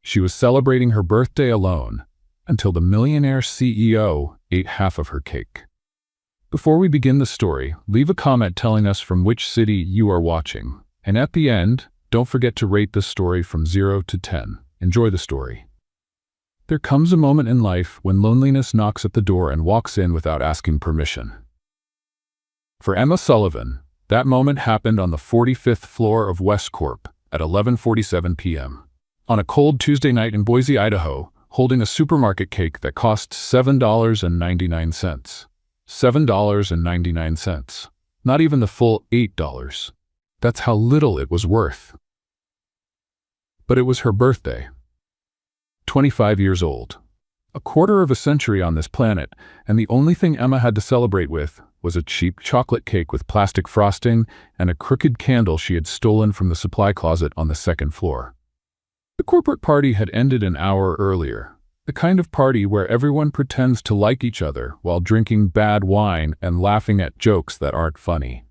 She was celebrating her birthday alone until the Millionaire CEO ate half of her cake. Before we begin the story, leave a comment telling us from which city you are watching. And at the end, don't forget to rate this story from 0 to 10. Enjoy the story. There comes a moment in life when loneliness knocks at the door and walks in without asking permission. For Emma Sullivan, that moment happened on the 45th floor of West Corp at 11:47 p.m. On a cold Tuesday night in Boise, Idaho, holding a supermarket cake that cost $7.99. $7.99. Not even the full $8. That's how little it was worth. But it was her birthday. 25 years old. A quarter of a century on this planet, and the only thing Emma had to celebrate with was a cheap chocolate cake with plastic frosting and a crooked candle she had stolen from the supply closet on the second floor. The corporate party had ended an hour earlier. The kind of party where everyone pretends to like each other while drinking bad wine and laughing at jokes that aren't funny.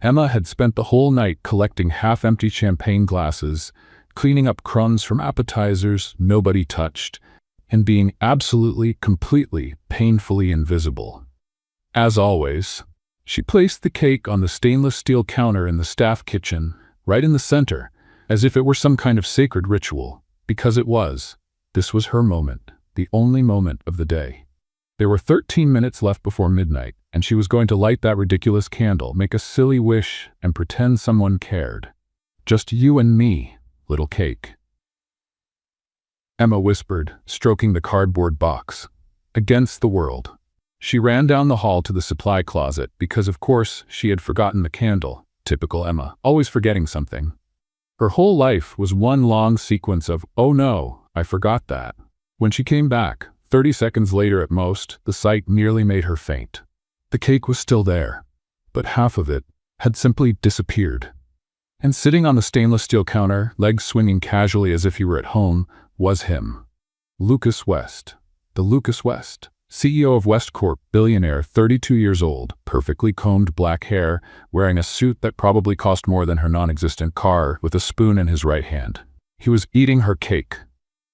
Emma had spent the whole night collecting half-empty champagne glasses, cleaning up crumbs from appetizers nobody touched, and being absolutely, completely, painfully invisible. As always, she placed the cake on the stainless steel counter in the staff kitchen, right in the center, as if it were some kind of sacred ritual, because it was. This was her moment, the only moment of the day. There were 13 minutes left before midnight, and she was going to light that ridiculous candle, make a silly wish, and pretend someone cared. Just you and me, little cake. Emma whispered, stroking the cardboard box. Against the world. She ran down the hall to the supply closet because, of course, she had forgotten the candle. Typical Emma, always forgetting something. Her whole life was one long sequence of, oh no, I forgot that. When she came back, 30 seconds later at most, the sight nearly made her faint. The cake was still there, but half of it had simply disappeared. And sitting on the stainless steel counter, legs swinging casually as if he were at home, was him. Lucas West. The Lucas West, CEO of West Corp, billionaire, 32 years old, perfectly combed black hair, wearing a suit that probably cost more than her non-existent car, with a spoon in his right hand. He was eating her cake.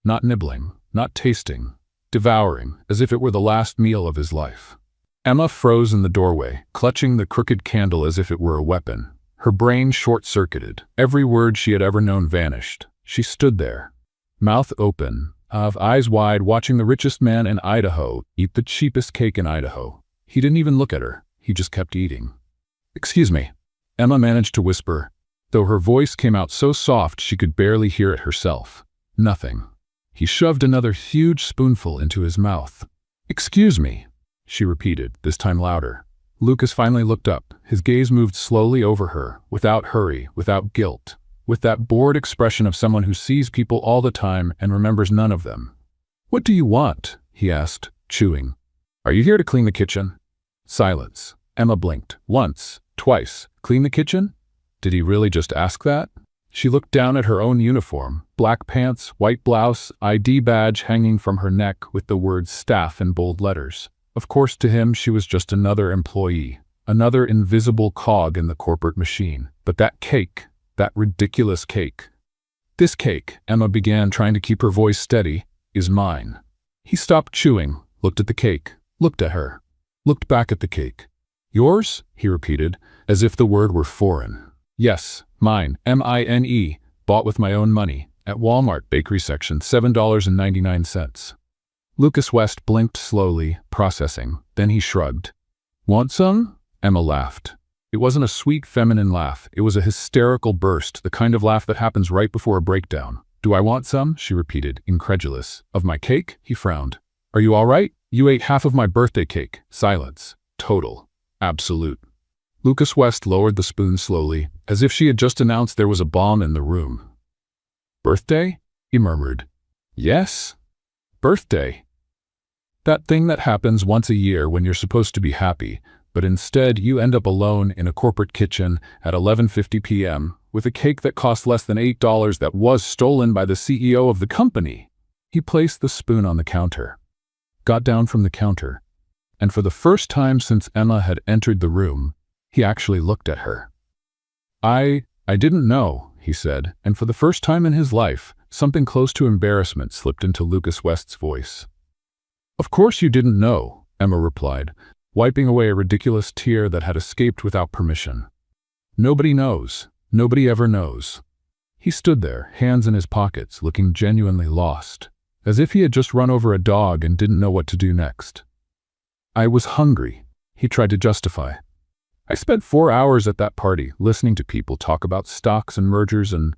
Not nibbling, not tasting, devouring, as if it were the last meal of his life. Emma froze in the doorway, clutching the crooked candle as if it were a weapon. Her brain short-circuited. Every word she had ever known vanished. She stood there, mouth open, eyes wide, watching the richest man in Idaho eat the cheapest cake in Idaho. He didn't even look at her. He just kept eating. "Excuse me," Emma managed to whisper, though her voice came out so soft she could barely hear it herself. Nothing. He shoved another huge spoonful into his mouth. "Excuse me," she repeated, this time louder. Lucas finally looked up. His gaze moved slowly over her, without hurry, without guilt, with that bored expression of someone who sees people all the time and remembers none of them. "What do you want?" he asked, chewing. "Are you here to clean the kitchen?" Silence. Emma blinked. Once, twice. Clean the kitchen? Did he really just ask that? She looked down at her own uniform, black pants, white blouse, ID badge hanging from her neck with the words staff in bold letters. Of course, to him, she was just another employee, another invisible cog in the corporate machine. But that cake, that ridiculous cake. "This cake," Emma began, trying to keep her voice steady, "is mine." He stopped chewing, looked at the cake, looked at her, looked back at the cake. "Yours?" he repeated, as if the word were foreign. "Yes, mine, M-I-N-E, bought with my own money, at Walmart bakery section, $7.99. Lucas West blinked slowly, processing. Then he shrugged. "Want some?" Emma laughed. It wasn't a sweet feminine laugh, it was a hysterical burst, the kind of laugh that happens right before a breakdown. "Do I want some?" she repeated, incredulous. "Of my cake?" he frowned. "Are you all right? You ate half of my birthday cake." Silence. Total. Absolute. Lucas West lowered the spoon slowly, as if she had just announced there was a bomb in the room. "Birthday?" he murmured. "Yes. Birthday. That thing that happens once a year when you're supposed to be happy, but instead you end up alone in a corporate kitchen at 11:50 p.m. with a cake that cost less than $8 that was stolen by the CEO of the company." He placed the spoon on the counter, got down from the counter, and for the first time since Emma had entered the room, he actually looked at her. I didn't know," he said, and for the first time in his life, something close to embarrassment slipped into Lucas West's voice. "Of course you didn't know," Emma replied, wiping away a ridiculous tear that had escaped without permission. "Nobody knows. Nobody ever knows." He stood there, hands in his pockets, looking genuinely lost, as if he had just run over a dog and didn't know what to do next. "I was hungry," he tried to justify. "I spent 4 hours at that party, listening to people talk about stocks and mergers and—"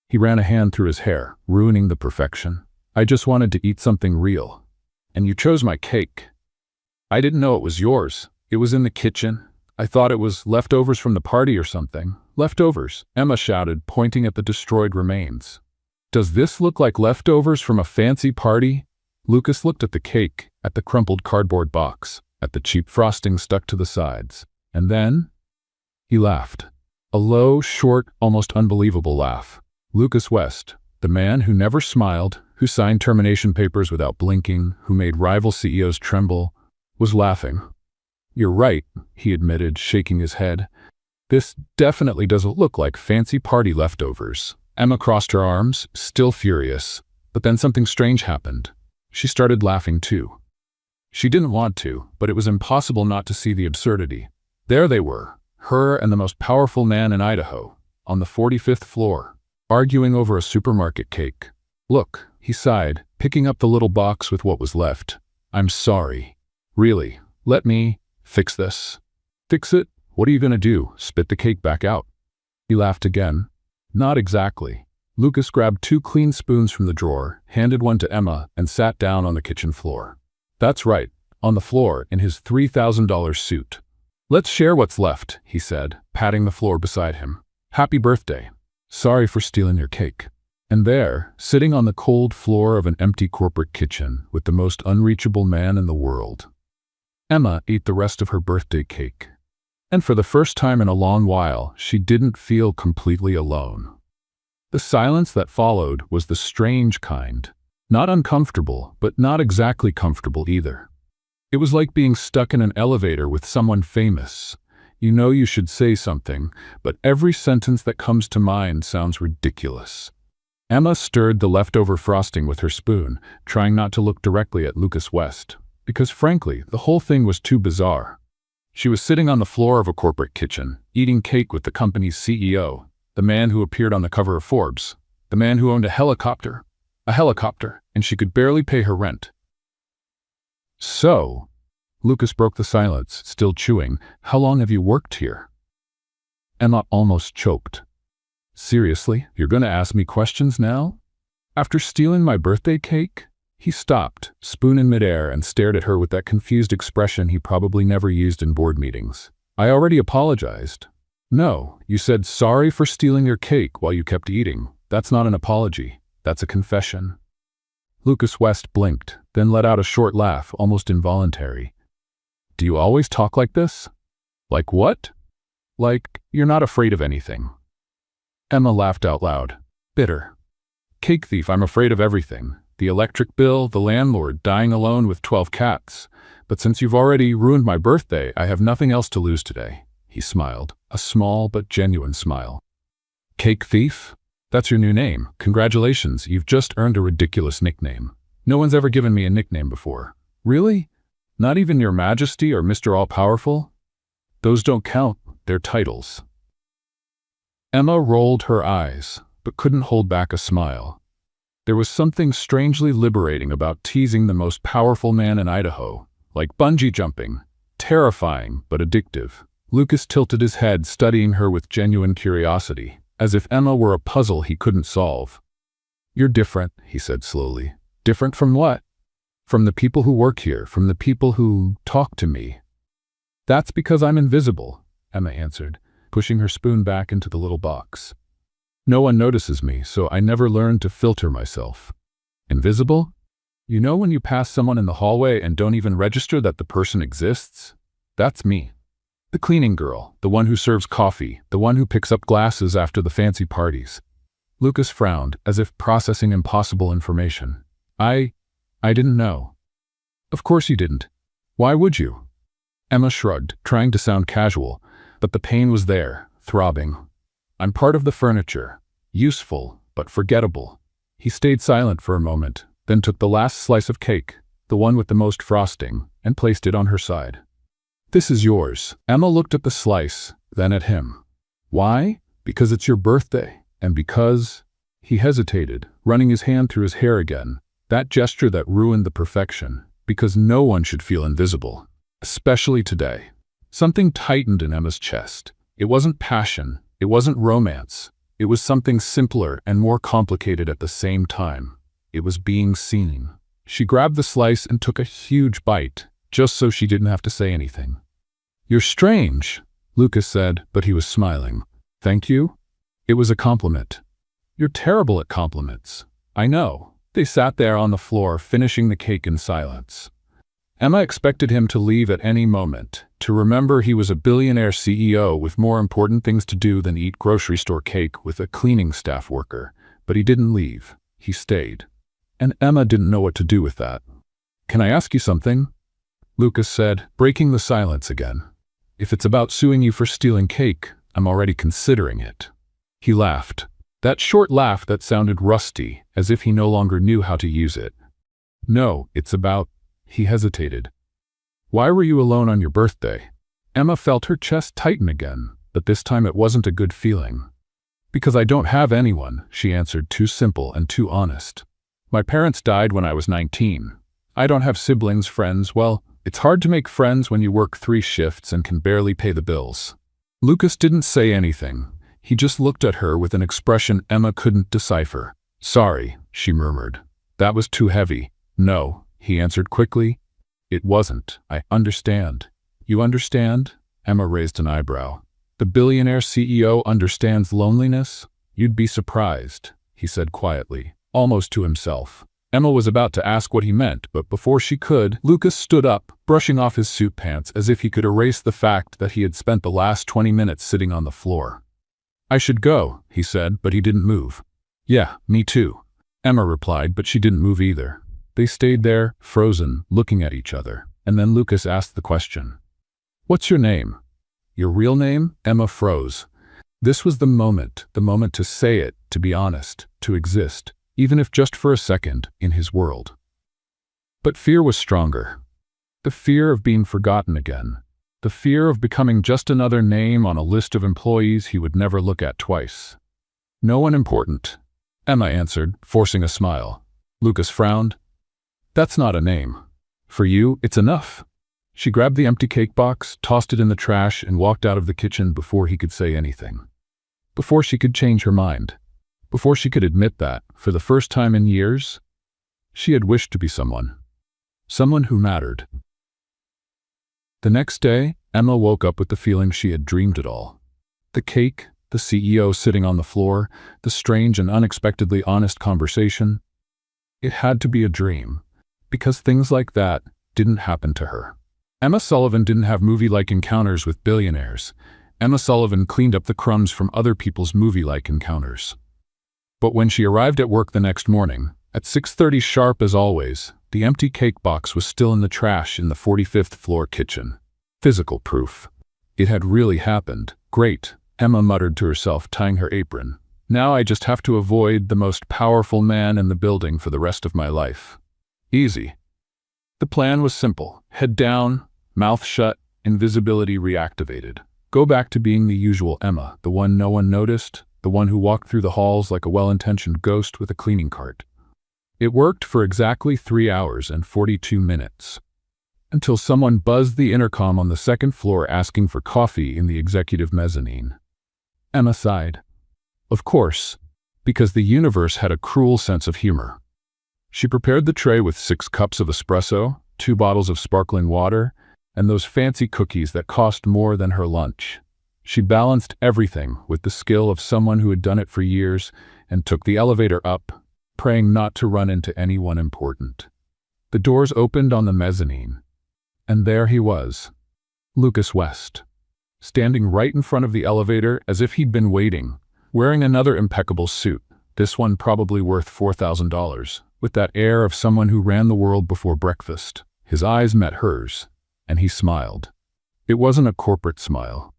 He ran a hand through his hair, ruining the perfection. "I just wanted to eat something real. And you chose my cake. I didn't know it was yours. It was in the kitchen. I thought it was leftovers from the party or something." "Leftovers," Emma shouted, pointing at the destroyed remains. "Does this look like leftovers from a fancy party?" Lucas looked at the cake, at the crumpled cardboard box, at the cheap frosting stuck to the sides. And then he laughed. A low, short, almost unbelievable laugh. Lucas West, the man who never smiled, who signed termination papers without blinking, who made rival CEOs tremble, was laughing. "You're right," he admitted, shaking his head. "This definitely doesn't look like fancy party leftovers." Emma crossed her arms, still furious, but then something strange happened. She started laughing too. She didn't want to, but it was impossible not to see the absurdity. There they were, her and the most powerful man in Idaho, on the 45th floor, arguing over a supermarket cake. "Look," he sighed, picking up the little box with what was left. "I'm sorry. Really, let me fix this." "Fix it? What are you going to do, spit the cake back out?" He laughed again. "Not exactly." Lucas grabbed 2 clean spoons from the drawer, handed one to Emma, and sat down on the kitchen floor. That's right, on the floor in his $3,000 suit. "Let's share what's left," he said, patting the floor beside him. "Happy birthday. Sorry for stealing your cake." And there, sitting on the cold floor of an empty corporate kitchen with the most unreachable man in the world, Emma ate the rest of her birthday cake. And for the first time in a long while, she didn't feel completely alone. The silence that followed was the strange kind. Not uncomfortable, but not exactly comfortable either. It was like being stuck in an elevator with someone famous. You know you should say something, but every sentence that comes to mind sounds ridiculous. Emma stirred the leftover frosting with her spoon, trying not to look directly at Lucas West, because frankly, the whole thing was too bizarre. She was sitting on the floor of a corporate kitchen, eating cake with the company's CEO, the man who appeared on the cover of Forbes, the man who owned a helicopter, and she could barely pay her rent. "So," Lucas broke the silence, still chewing, "how long have you worked here?" Emma almost choked. "Seriously, you're going to ask me questions now? After stealing my birthday cake?" He stopped, spoon in midair, and stared at her with that confused expression he probably never used in board meetings. "I already apologized." "No, you said sorry for stealing your cake while you kept eating. That's not an apology. That's a confession." Lucas West blinked, then let out a short laugh, almost involuntary. "Do you always talk like this?" "Like what?" "Like you're not afraid of anything." Emma laughed out loud. Bitter. "Cake thief, I'm afraid of everything. The electric bill, the landlord, dying alone with 12 cats. But since you've already ruined my birthday, I have nothing else to lose today." He smiled, a small but genuine smile. "Cake thief? That's your new name. Congratulations, you've just earned a ridiculous nickname. No one's ever given me a nickname before." "Really? Not even Your Majesty or Mr. All-Powerful?" "Those don't count, they're titles." Emma rolled her eyes, but couldn't hold back a smile. There was something strangely liberating about teasing the most powerful man in Idaho, like bungee jumping, terrifying but addictive. Lucas tilted his head, studying her with genuine curiosity, as if Emma were a puzzle he couldn't solve. "You're different," he said slowly. "Different from what?" "From the people who work here, from the people who talk to me." "That's because I'm invisible," Emma answered, pushing her spoon back into the little box. "No one notices me, so I never learned to filter myself." "Invisible?" "You know when you pass someone in the hallway and don't even register that the person exists? That's me. The cleaning girl, the one who serves coffee, the one who picks up glasses after the fancy parties." Lucas frowned, as if processing impossible information. I didn't know." "Of course you didn't. Why would you?" Emma shrugged, trying to sound casual, but the pain was there, throbbing. "I'm part of the furniture. Useful, but forgettable. He stayed silent for a moment, then took the last slice of cake, the one with the most frosting, and placed it on her side. "This is yours." Emma looked at the slice, then at him. "Why?" "Because it's your birthday, and because—" He hesitated, running his hand through his hair again, that gesture that ruined the perfection, because no one should feel invisible, especially today. Something tightened in Emma's chest. It wasn't passion, it wasn't romance, it was something simpler and more complicated at the same time. It was being seen. She grabbed the slice and took a huge bite, just so she didn't have to say anything. "You're strange," Lucas said, but he was smiling. "Thank you?" It was a compliment. "You're terrible at compliments." "I know." They sat there on the floor, finishing the cake in silence. Emma expected him to leave at any moment, to remember he was a billionaire CEO with more important things to do than eat grocery store cake with a cleaning staff worker. But he didn't leave. He stayed. And Emma didn't know what to do with that. "Can I ask you something?" Lucas said, breaking the silence again. "If it's about suing you for stealing cake, I'm already considering it." He laughed. That short laugh that sounded rusty, as if he no longer knew how to use it. "No, it's about—" He hesitated. "Why were you alone on your birthday?" Emma felt her chest tighten again, but this time it wasn't a good feeling. "Because I don't have anyone," she answered, too simple and too honest. "My parents died when I was 19. I don't have siblings, friends. Well, it's hard to make friends when you work 3 shifts and can barely pay the bills." Lucas didn't say anything. He just looked at her with an expression Emma couldn't decipher. "Sorry," she murmured. "That was too heavy." "No," he answered quickly. "It wasn't. I understand." "You understand?" Emma raised an eyebrow. "The billionaire CEO understands loneliness?" "You'd be surprised," he said quietly, almost to himself. Emma was about to ask what he meant, but before she could, Lucas stood up, brushing off his suit pants as if he could erase the fact that he had spent the last 20 minutes sitting on the floor. "I should go," he said, but he didn't move. "Yeah, me too," Emma replied, but she didn't move either. They stayed there, frozen, looking at each other, and then Lucas asked the question. "What's your name?" "Your real name?" Emma froze. This was the moment to say it, to be honest, to exist, even if just for a second, in his world. But fear was stronger. The fear of being forgotten again. The fear of becoming just another name on a list of employees he would never look at twice. "No one important," Emma answered, forcing a smile. Lucas frowned. "That's not a name. For you, it's enough." She grabbed the empty cake box, tossed it in the trash, and walked out of the kitchen before he could say anything. Before she could change her mind. Before she could admit that, for the first time in years, she had wished to be someone. Someone who mattered. The next day, Emma woke up with the feeling she had dreamed it all. The cake, the CEO sitting on the floor, the strange and unexpectedly honest conversation. It had to be a dream, because things like that didn't happen to her. Emma Sullivan didn't have movie-like encounters with billionaires. Emma Sullivan cleaned up the crumbs from other people's movie-like encounters. But when she arrived at work the next morning, at 6:30 sharp as always, the empty cake box was still in the trash in the 45th floor kitchen. Physical proof. It had really happened. Great, Emma muttered to herself, tying her apron. Now I just have to avoid the most powerful man in the building for the rest of my life. Easy. The plan was simple. Head down, mouth shut, invisibility reactivated. Go back to being the usual Emma, the one no one noticed, the one who walked through the halls like a well-intentioned ghost with a cleaning cart. It worked for exactly 3 hours and 42 minutes. Until someone buzzed the intercom on the 2nd floor asking for coffee in the executive mezzanine. Emma sighed. Of course, because the universe had a cruel sense of humor. She prepared the tray with 6 cups of espresso, 2 bottles of sparkling water, and those fancy cookies that cost more than her lunch. She balanced everything with the skill of someone who had done it for years and took the elevator up, praying not to run into anyone important. The doors opened on the mezzanine, and there he was, Lucas West, standing right in front of the elevator as if he'd been waiting, wearing another impeccable suit, this one probably worth $4,000, with that air of someone who ran the world before breakfast. His eyes met hers, and he smiled. It wasn't a corporate smile.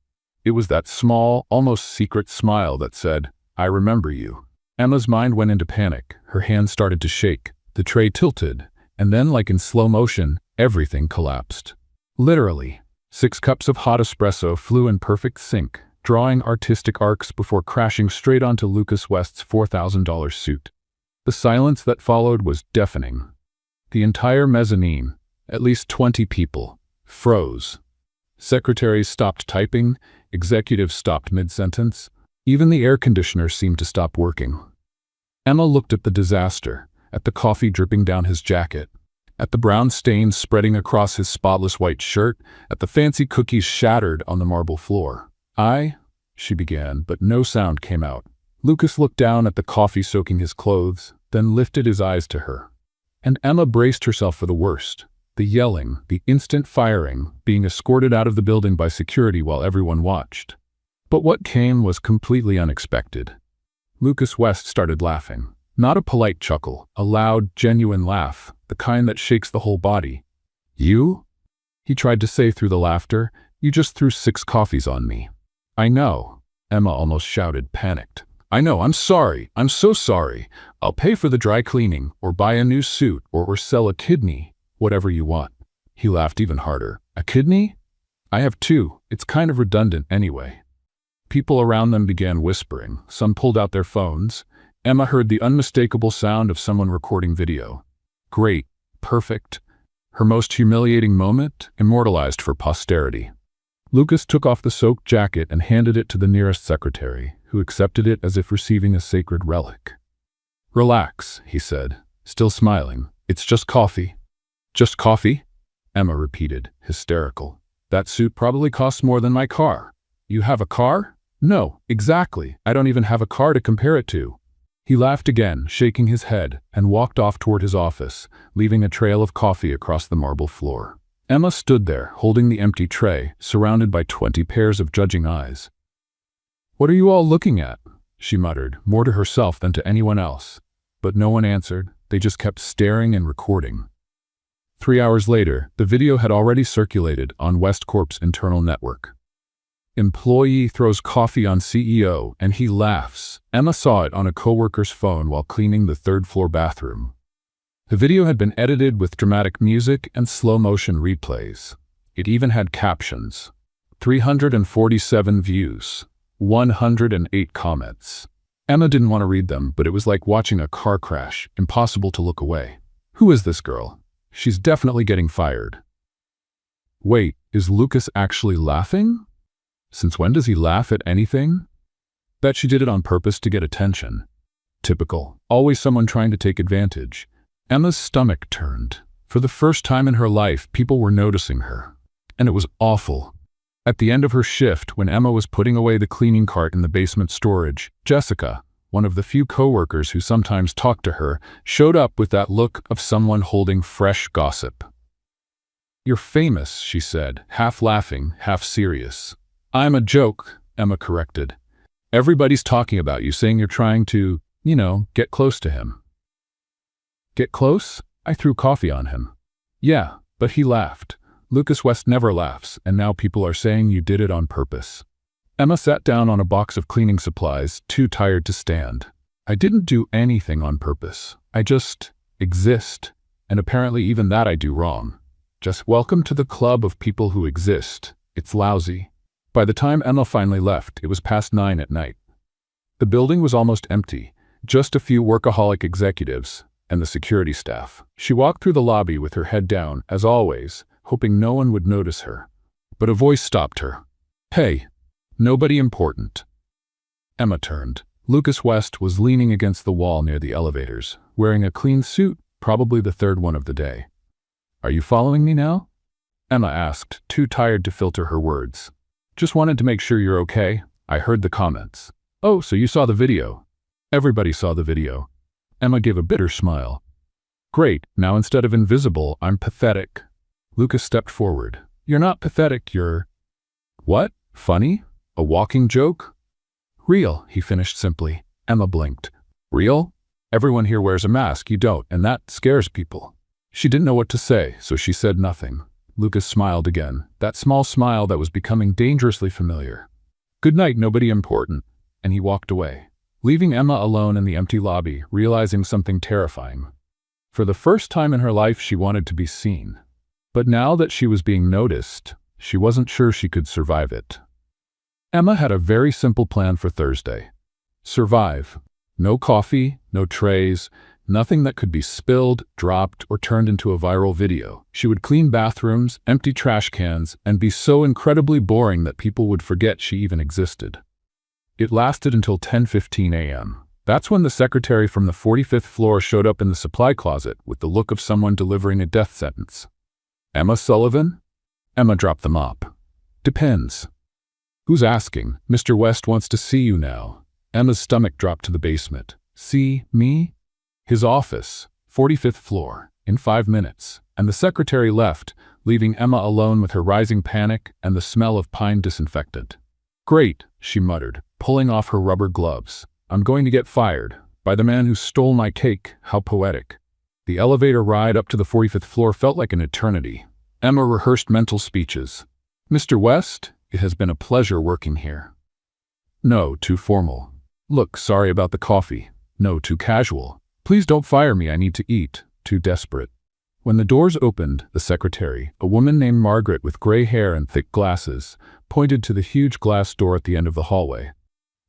It was that small, almost secret smile that said, I remember you. Emma's mind went into panic. Her hands started to shake. The tray tilted, and then, like in slow motion, everything collapsed. Literally. 6 cups of hot espresso flew in perfect sync, drawing artistic arcs before crashing straight onto Lucas West's $4,000 suit. The silence that followed was deafening. The entire mezzanine, at least 20 people, froze. Secretaries stopped typing, executives stopped mid-sentence. Even the air conditioner seemed to stop working. Emma looked at the disaster, at the coffee dripping down his jacket, at the brown stains spreading across his spotless white shirt, at the fancy cookies shattered on the marble floor. She began, but no sound came out. Lucas looked down at the coffee soaking his clothes, then lifted his eyes to her. And Emma braced herself for the worst. The yelling, the instant firing, being escorted out of the building by security while everyone watched. But what came was completely unexpected. Lucas West started laughing. Not a polite chuckle, a loud, genuine laugh, the kind that shakes the whole body. You? He tried to say through the laughter. You just threw 6 coffees on me. I know, Emma almost shouted, panicked. I know, I'm sorry, I'm so sorry. I'll pay for the dry cleaning, or buy a new suit, or sell a kidney, whatever you want. He laughed even harder. A kidney? I have 2, it's kind of redundant anyway. People around them began whispering. Some pulled out their phones. Emma heard the unmistakable sound of someone recording video. Great, perfect. Her most humiliating moment, immortalized for posterity. Lucas took off the soaked jacket and handed it to the nearest secretary, who accepted it as if receiving a sacred relic. Relax, he said, still smiling. It's just coffee. Just coffee? Emma repeated, hysterical. That suit probably costs more than my car. You have a car? No, exactly. I don't even have a car to compare it to. He laughed again, shaking his head, and walked off toward his office, leaving a trail of coffee across the marble floor. Emma stood there, holding the empty tray, surrounded by 20 pairs of judging eyes. What are you all looking at? She muttered, more to herself than to anyone else. But no one answered. They just kept staring and recording. 3 hours later, the video had already circulated on West Corp's internal network. Employee throws coffee on CEO and he laughs. Emma saw it on a coworker's phone while cleaning the 3rd-floor bathroom. The video had been edited with dramatic music and slow-motion replays. It even had captions. 347 views. 108 comments. Emma didn't want to read them, but it was like watching a car crash, impossible to look away. Who is this girl? She's definitely getting fired. Wait, is Lucas actually laughing? Since when does he laugh at anything? Bet she did it on purpose to get attention. Typical. Always someone trying to take advantage. Emma's stomach turned. For the first time in her life, people were noticing her. And it was awful. At the end of her shift, when Emma was putting away the cleaning cart in the basement storage, Jessica, one of the few coworkers who sometimes talked to her, showed up with that look of someone holding fresh gossip. You're famous, she said, half laughing, half serious. I'm a joke, Emma corrected. Everybody's talking about you, saying you're trying to, get close to him. Get close? I threw coffee on him. Yeah, but he laughed. Lucas West never laughs, and now people are saying you did it on purpose. Emma sat down on a box of cleaning supplies, too tired to stand. I didn't do anything on purpose. I just exist, and apparently even that I do wrong. Just welcome to the club of people who exist. It's lousy. By the time Emma finally left, it was past 9 at night. The building was almost empty, just a few workaholic executives and the security staff. She walked through the lobby with her head down, as always, hoping no one would notice her. But a voice stopped her. Hey, nobody important. Emma turned. Lucas West was leaning against the wall near the elevators, wearing a clean suit, probably the 3rd one of the day. Are you following me now? Emma asked, too tired to filter her words. Just wanted to make sure you're okay. I heard the comments. Oh, so you saw the video. Everybody saw the video. Emma gave a bitter smile. Great, now instead of invisible, I'm pathetic. Lucas stepped forward. You're not pathetic, you're… What? Funny? A walking joke? Real, he finished simply. Emma blinked. Real? Everyone here wears a mask, you don't, and that scares people. She didn't know what to say, so she said nothing. Lucas smiled again, that small smile that was becoming dangerously familiar. Good night, nobody important, and he walked away. leaving Emma alone in the empty lobby, realizing something terrifying. For the first time in her life, she wanted to be seen. But now that she was being noticed, she wasn't sure she could survive it. Emma had a very simple plan for Thursday. Survive. No coffee, no trays, nothing that could be spilled, dropped, or turned into a viral video. She would clean bathrooms, empty trash cans, and be so incredibly boring that people would forget she even existed. It lasted until 10:15 a.m. That's when the secretary from the 45th floor showed up in the supply closet with the look of someone delivering a death sentence. Emma Sullivan? Emma dropped the mop. Depends. Who's asking? Mr. West wants to see you now. Emma's stomach dropped to the basement. See, me? His office, 45th floor, in 5 minutes, and the secretary left, leaving Emma alone with her rising panic and the smell of pine disinfectant. Great, she muttered, pulling off her rubber gloves. I'm going to get fired. By the man who stole my cake. How poetic. The elevator ride up to the 45th floor felt like an eternity. Emma rehearsed mental speeches. Mr. West, it has been a pleasure working here. No, too formal. Look, sorry about the coffee. No, too casual. Please don't fire me, I need to eat. Too desperate. When the doors opened, the secretary, a woman named Margaret with gray hair and thick glasses, pointed to the huge glass door at the end of the hallway.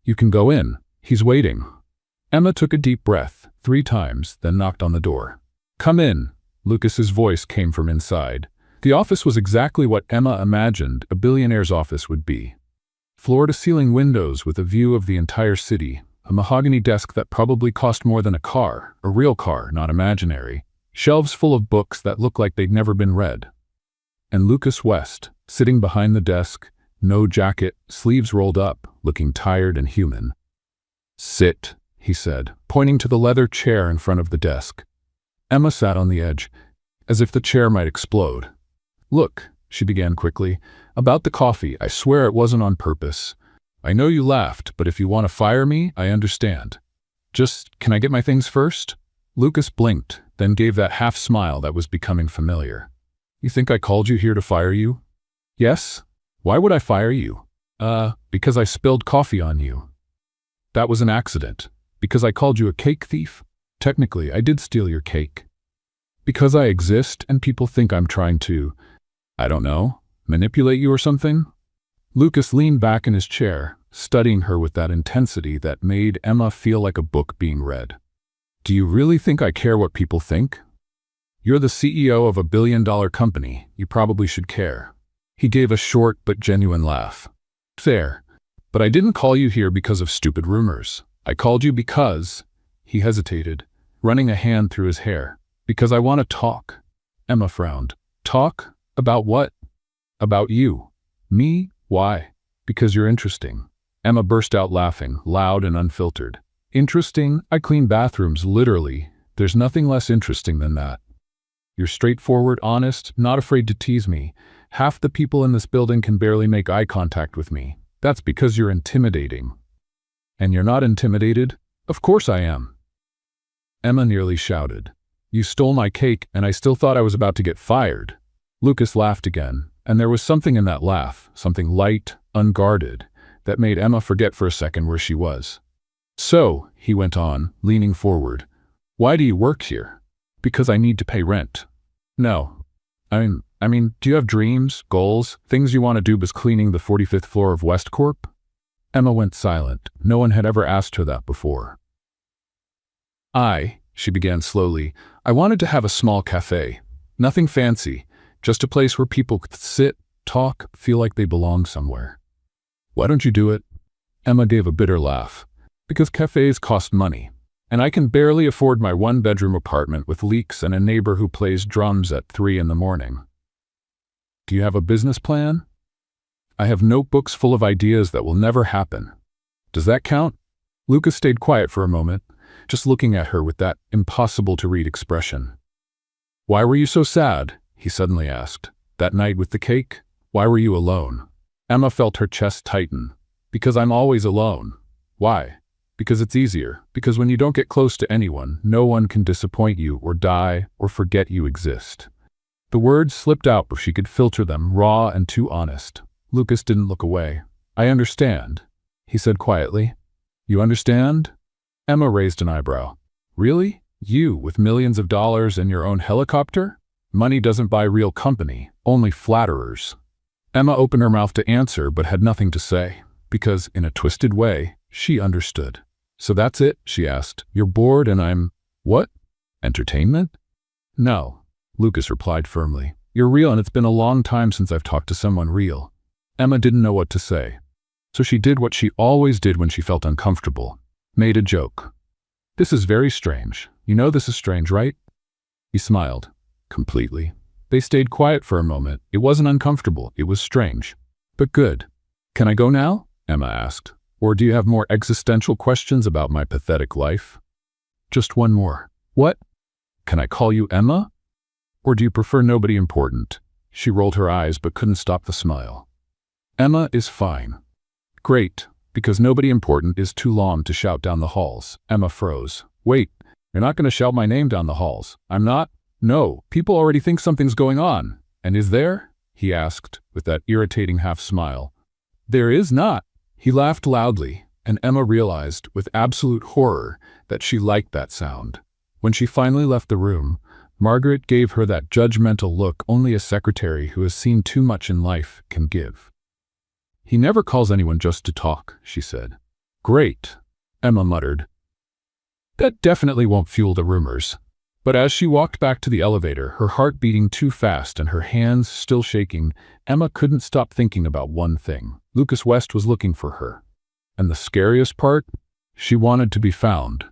You can go in. He's waiting. Emma took a deep breath, 3 times, then knocked on the door. Come in. Lucas's voice came from inside. The office was exactly what Emma imagined a billionaire's office would be. Floor-to-ceiling windows with a view of the entire city, a mahogany desk that probably cost more than a car, a real car, not imaginary, shelves full of books that looked like they'd never been read. And Lucas West, sitting behind the desk, no jacket, sleeves rolled up, looking tired and human. Sit, he said, pointing to the leather chair in front of the desk. Emma sat on the edge, as if the chair might explode. Look, she began quickly, about the coffee, I swear it wasn't on purpose. I know you laughed, but if you want to fire me, I understand. Just, can I get my things first? Lucas blinked, then gave that half smile that was becoming familiar. You think I called you here to fire you? Yes? Why would I fire you? Because I spilled coffee on you. That was an accident. Because I called you a cake thief? Technically, I did steal your cake. Because I exist and people think I'm trying to, I don't know, manipulate you or something? Lucas leaned back in his chair, studying her with that intensity that made Emma feel like a book being read. Do you really think I care what people think? You're the CEO of a billion-dollar company. You probably should care. He gave a short but genuine laugh. Fair. But I didn't call you here because of stupid rumors. I called you because... He hesitated, running a hand through his hair. Because I want to talk. Emma frowned. Talk? About what? About you. Me? Why? Because you're interesting. Emma burst out laughing, loud and unfiltered. Interesting? I clean bathrooms, literally. There's nothing less interesting than that. You're straightforward, honest, not afraid to tease me. Half the people in this building can barely make eye contact with me. That's because you're intimidating. And you're not intimidated? Of course I am. Emma nearly shouted. You stole my cake, and I still thought I was about to get fired. Lucas laughed again, and there was something in that laugh, something light, unguarded, that made Emma forget for a second where she was. So, he went on, leaning forward, why do you work here? Because I need to pay rent. No. I mean, do you have dreams, goals, things you want to do besides cleaning the 45th floor of West Corp? Emma went silent. No one had ever asked her that before. She began slowly, I wanted to have a small cafe. Nothing fancy, just a place where people could sit, talk, feel like they belong somewhere. Why don't you do it? Emma gave a bitter laugh. Because cafes cost money, and I can barely afford my 1-bedroom apartment with leaks and a neighbor who plays drums at 3 in the morning. Do you have a business plan? I have notebooks full of ideas that will never happen. Does that count? Lucas stayed quiet for a moment, just looking at her with that impossible-to-read expression. Why were you so sad? He suddenly asked. That night with the cake? Why were you alone? Emma felt her chest tighten. Because I'm always alone. Why? Because it's easier. Because when you don't get close to anyone, no one can disappoint you or die or forget you exist. The words slipped out but she could filter them, raw and too honest. Lucas didn't look away. I understand, he said quietly. You understand? Emma raised an eyebrow. Really? You, with millions of dollars and your own helicopter? Money doesn't buy real company, only flatterers. Emma opened her mouth to answer but had nothing to say, because, in a twisted way, she understood. So that's it, she asked. You're bored and I'm… What? Entertainment? No, Lucas replied firmly. You're real and it's been a long time since I've talked to someone real. Emma didn't know what to say. So she did what she always did when she felt uncomfortable. Made a joke. This is very strange. You know this is strange, right? He smiled. Completely. They stayed quiet for a moment. It wasn't uncomfortable. It was strange. But good. Can I go now? Emma asked. Or do you have more existential questions about my pathetic life? Just one more. What? Can I call you Emma? Or do you prefer nobody important? She rolled her eyes but couldn't stop the smile. Emma is fine. Great, because nobody important is too long to shout down the halls. Emma froze. Wait, you're not going to shout my name down the halls. I'm not? No, people already think something's going on. And is there? He asked, with that irritating half-smile. There is not. He laughed loudly, and Emma realized, with absolute horror, that she liked that sound. When she finally left the room, Margaret gave her that judgmental look only a secretary who has seen too much in life can give. He never calls anyone just to talk, she said. Great, Emma muttered. That definitely won't fuel the rumors. But as she walked back to the elevator, her heart beating too fast and her hands still shaking, Emma couldn't stop thinking about one thing. Lucas West was looking for her. And the scariest part? She wanted to be found.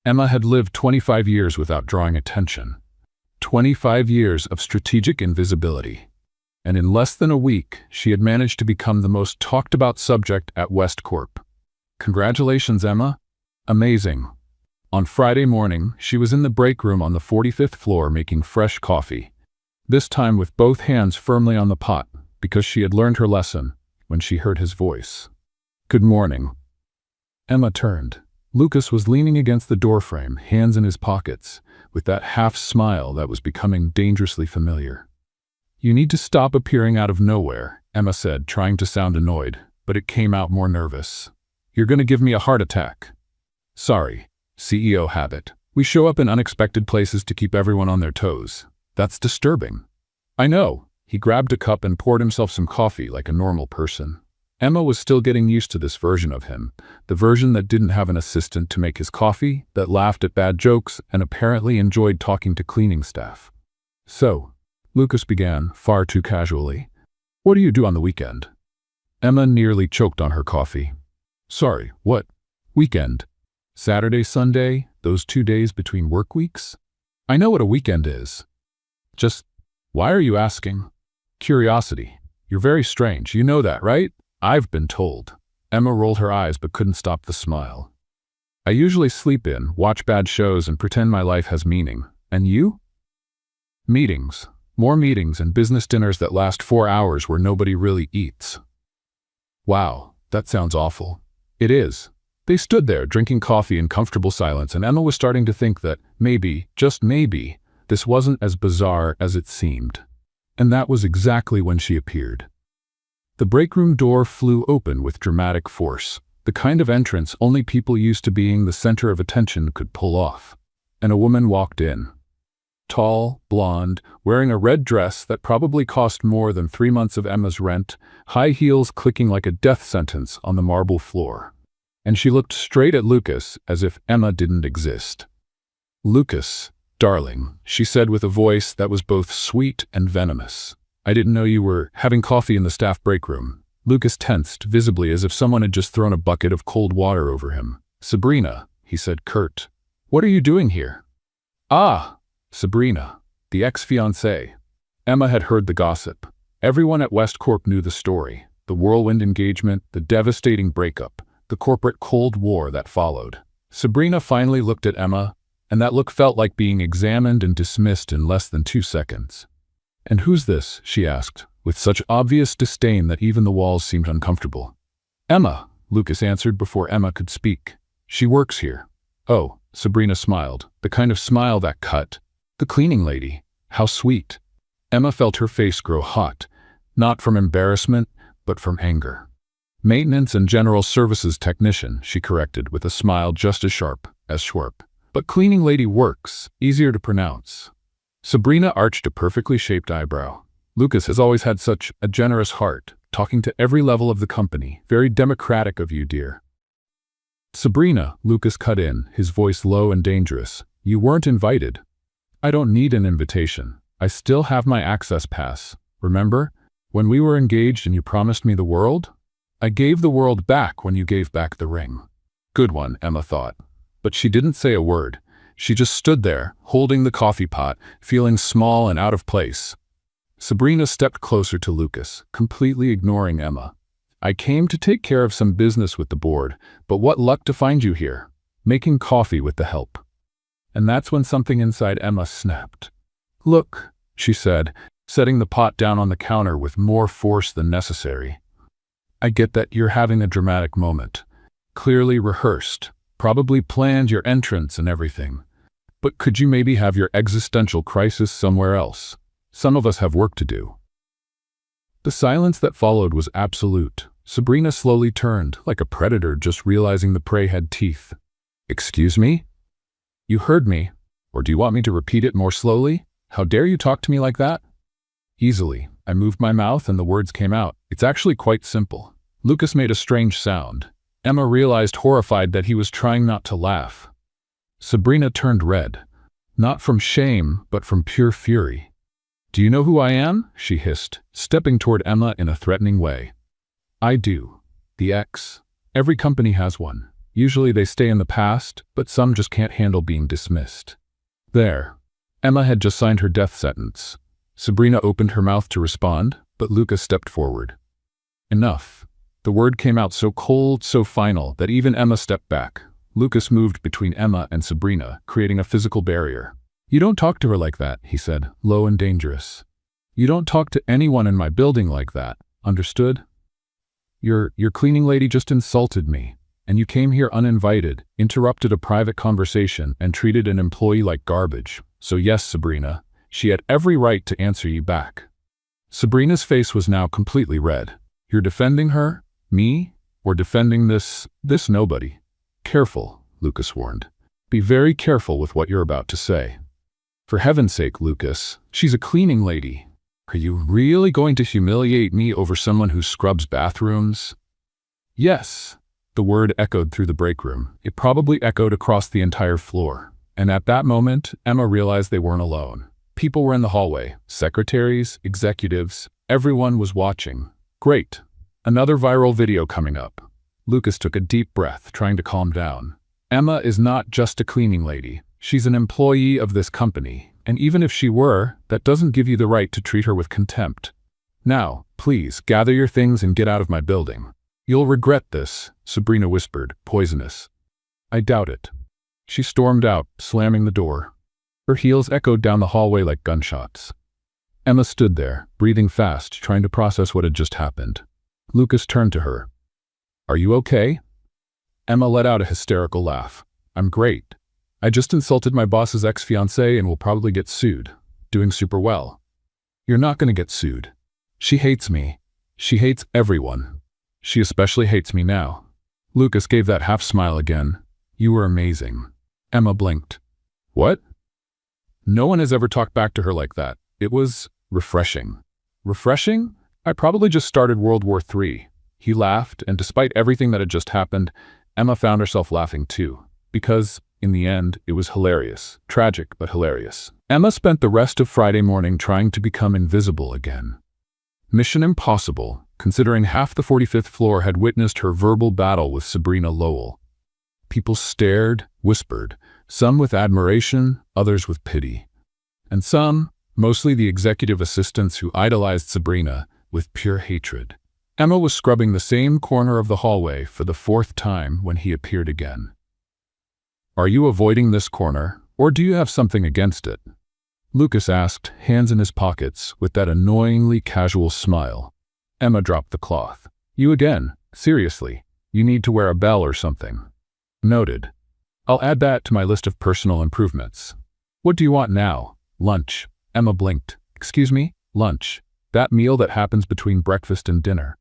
Emma had lived 25 years without drawing attention. 25 years of strategic invisibility. And in less than a week, she had managed to become the most talked-about subject at West Corp. Congratulations, Emma. Amazing. On Friday morning, she was in the break room on the 45th floor making fresh coffee, this time with both hands firmly on the pot, because she had learned her lesson when she heard his voice. Good morning. Emma turned. Lucas was leaning against the doorframe, hands in his pockets, with that half-smile that was becoming dangerously familiar. You need to stop appearing out of nowhere, Emma said, trying to sound annoyed, but it came out more nervous. You're going to give me a heart attack. Sorry. CEO habit. We show up in unexpected places to keep everyone on their toes. That's disturbing. I know. He grabbed a cup and poured himself some coffee like a normal person. Emma was still getting used to this version of him, the version that didn't have an assistant to make his coffee, that laughed at bad jokes, and apparently enjoyed talking to cleaning staff. So, Lucas began, far too casually, what do you do on the weekend? Emma nearly choked on her coffee. Sorry, what? Weekend? Saturday, Sunday, those 2 days between work weeks? I know what a weekend is. Just, why are you asking? Curiosity. You're very strange, you know that, right? I've been told. Emma rolled her eyes but couldn't stop the smile. I usually sleep in, watch bad shows, and pretend my life has meaning. And you? Meetings. More meetings and business dinners that last 4 hours where nobody really eats. Wow, that sounds awful. It is. They stood there, drinking coffee in comfortable silence, and Emma was starting to think that maybe, just maybe, this wasn't as bizarre as it seemed. And that was exactly when she appeared. The break room door flew open with dramatic force, the kind of entrance only people used to being the center of attention could pull off. And a woman walked in. Tall, blonde, wearing a red dress that probably cost more than 3 months of Emma's rent, high heels clicking like a death sentence on the marble floor. And she looked straight at Lucas as if Emma didn't exist. Lucas, darling, she said with a voice that was both sweet and venomous. I didn't know you were having coffee in the staff break room. Lucas tensed, visibly as if someone had just thrown a bucket of cold water over him. Sabrina, he said curt. What are you doing here? Ah, Sabrina, the ex-fiancée. Emma had heard the gossip. Everyone at West Corp knew the story. The whirlwind engagement, the devastating breakup, the corporate Cold War that followed. Sabrina finally looked at Emma, and that look felt like being examined and dismissed in less than 2 seconds. And who's this? She asked, with such obvious disdain that even the walls seemed uncomfortable. Emma, Lucas answered before Emma could speak. She works here. Oh, Sabrina smiled, the kind of smile that cut. The cleaning lady. How sweet. Emma felt her face grow hot, not from embarrassment, but from anger. Maintenance and general services technician, she corrected with a smile just as sharp as Schwarp. But cleaning lady works, easier to pronounce. Sabrina arched a perfectly shaped eyebrow. Lucas has always had such a generous heart, talking to every level of the company. Very democratic of you, dear. Sabrina, Lucas cut in, his voice low and dangerous. You weren't invited. I don't need an invitation. I still have my access pass. Remember? When we were engaged and you promised me the world? I gave the world back when you gave back the ring. Good one, Emma thought. But she didn't say a word. She just stood there, holding the coffee pot, feeling small and out of place. Sabrina stepped closer to Lucas, completely ignoring Emma. I came to take care of some business with the board, but what luck to find you here, making coffee with the help. And that's when something inside Emma snapped. Look, she said, setting the pot down on the counter with more force than necessary. I get that you're having a dramatic moment. Clearly rehearsed, probably planned your entrance and everything. But could you maybe have your existential crisis somewhere else? Some of us have work to do. The silence that followed was absolute. Sabrina slowly turned, like a predator just realizing the prey had teeth. Excuse me? You heard me. Or do you want me to repeat it more slowly? How dare you talk to me like that? Easily. I moved my mouth and the words came out. It's actually quite simple. Lucas made a strange sound. Emma realized, horrified, that he was trying not to laugh. Sabrina turned red. Not from shame, but from pure fury. Do you know who I am? She hissed, stepping toward Emma in a threatening way. I do. The X. Every company has one. Usually they stay in the past, but some just can't handle being dismissed. There. Emma had just signed her death sentence. Sabrina opened her mouth to respond, but Lucas stepped forward. Enough. The word came out so cold, so final, that even Emma stepped back. Lucas moved between Emma and Sabrina, creating a physical barrier. You don't talk to her like that, he said, low and dangerous. You don't talk to anyone in my building like that, understood? Your cleaning lady just insulted me, and you came here uninvited, interrupted a private conversation, and treated an employee like garbage. So yes, Sabrina, she had every right to answer you back. Sabrina's face was now completely red. You're defending her? Me? Or defending this nobody? Careful, Lucas warned. Be very careful with what you're about to say. For heaven's sake, Lucas, she's a cleaning lady. Are you really going to humiliate me over someone who scrubs bathrooms? Yes. The word echoed through the break room. It probably echoed across the entire floor. And at that moment, Emma realized they weren't alone. People were in the hallway. Secretaries, executives, everyone was watching. Great. Another viral video coming up. Lucas took a deep breath, trying to calm down. Emma is not just a cleaning lady. She's an employee of this company. And even if she were, that doesn't give you the right to treat her with contempt. Now, please, gather your things and get out of my building. You'll regret this, Sabrina whispered, poisonous. I doubt it. She stormed out, slamming the door. Her heels echoed down the hallway like gunshots. Emma stood there, breathing fast, trying to process what had just happened. Lucas turned to her. Are you okay? Emma let out a hysterical laugh. I'm great. I just insulted my boss's ex-fiancée and will probably get sued. Doing super well. You're not going to get sued. She hates me. She hates everyone. She especially hates me now. Lucas gave that half smile again. You were amazing. Emma blinked. What? No one has ever talked back to her like that. It was refreshing. Refreshing? I probably just started World War III. He laughed, and despite everything that had just happened, Emma found herself laughing too. Because, in the end, it was hilarious. Tragic, but hilarious. Emma spent the rest of Friday morning trying to become invisible again. Mission impossible, considering half the 45th floor had witnessed her verbal battle with Sabrina Lowell. People stared, whispered, some with admiration, others with pity. And some, mostly the executive assistants who idolized Sabrina, with pure hatred. Emma was scrubbing the same corner of the hallway for the 4th time when he appeared again. Are you avoiding this corner, or do you have something against it? Lucas asked, hands in his pockets, with that annoyingly casual smile. Emma dropped the cloth. You again? Seriously, you need to wear a bell or something. Noted. I'll add that to my list of personal improvements. What do you want now? Lunch. Emma blinked. Excuse me? Lunch. That meal that happens between breakfast and dinner.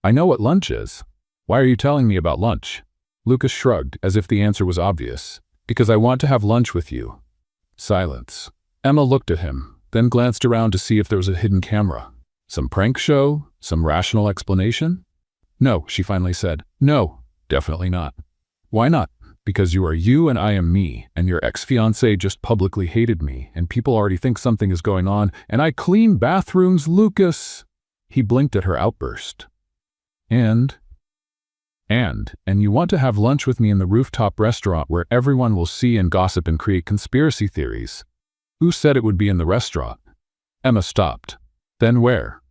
I know what lunch is. Why are you telling me about lunch? Lucas shrugged, as if the answer was obvious. Because I want to have lunch with you. Silence. Emma looked at him, then glanced around to see if there was a hidden camera. Some prank show? Some rational explanation? No, she finally said. No, definitely not. Why not? Because you are you and I am me, and your ex-fiancé just publicly hated me, and people already think something is going on, and I clean bathrooms, Lucas. He blinked at her outburst. And you want to have lunch with me in the rooftop restaurant where everyone will see and gossip and create conspiracy theories. Who said it would be in the restaurant? Emma stopped. Then where?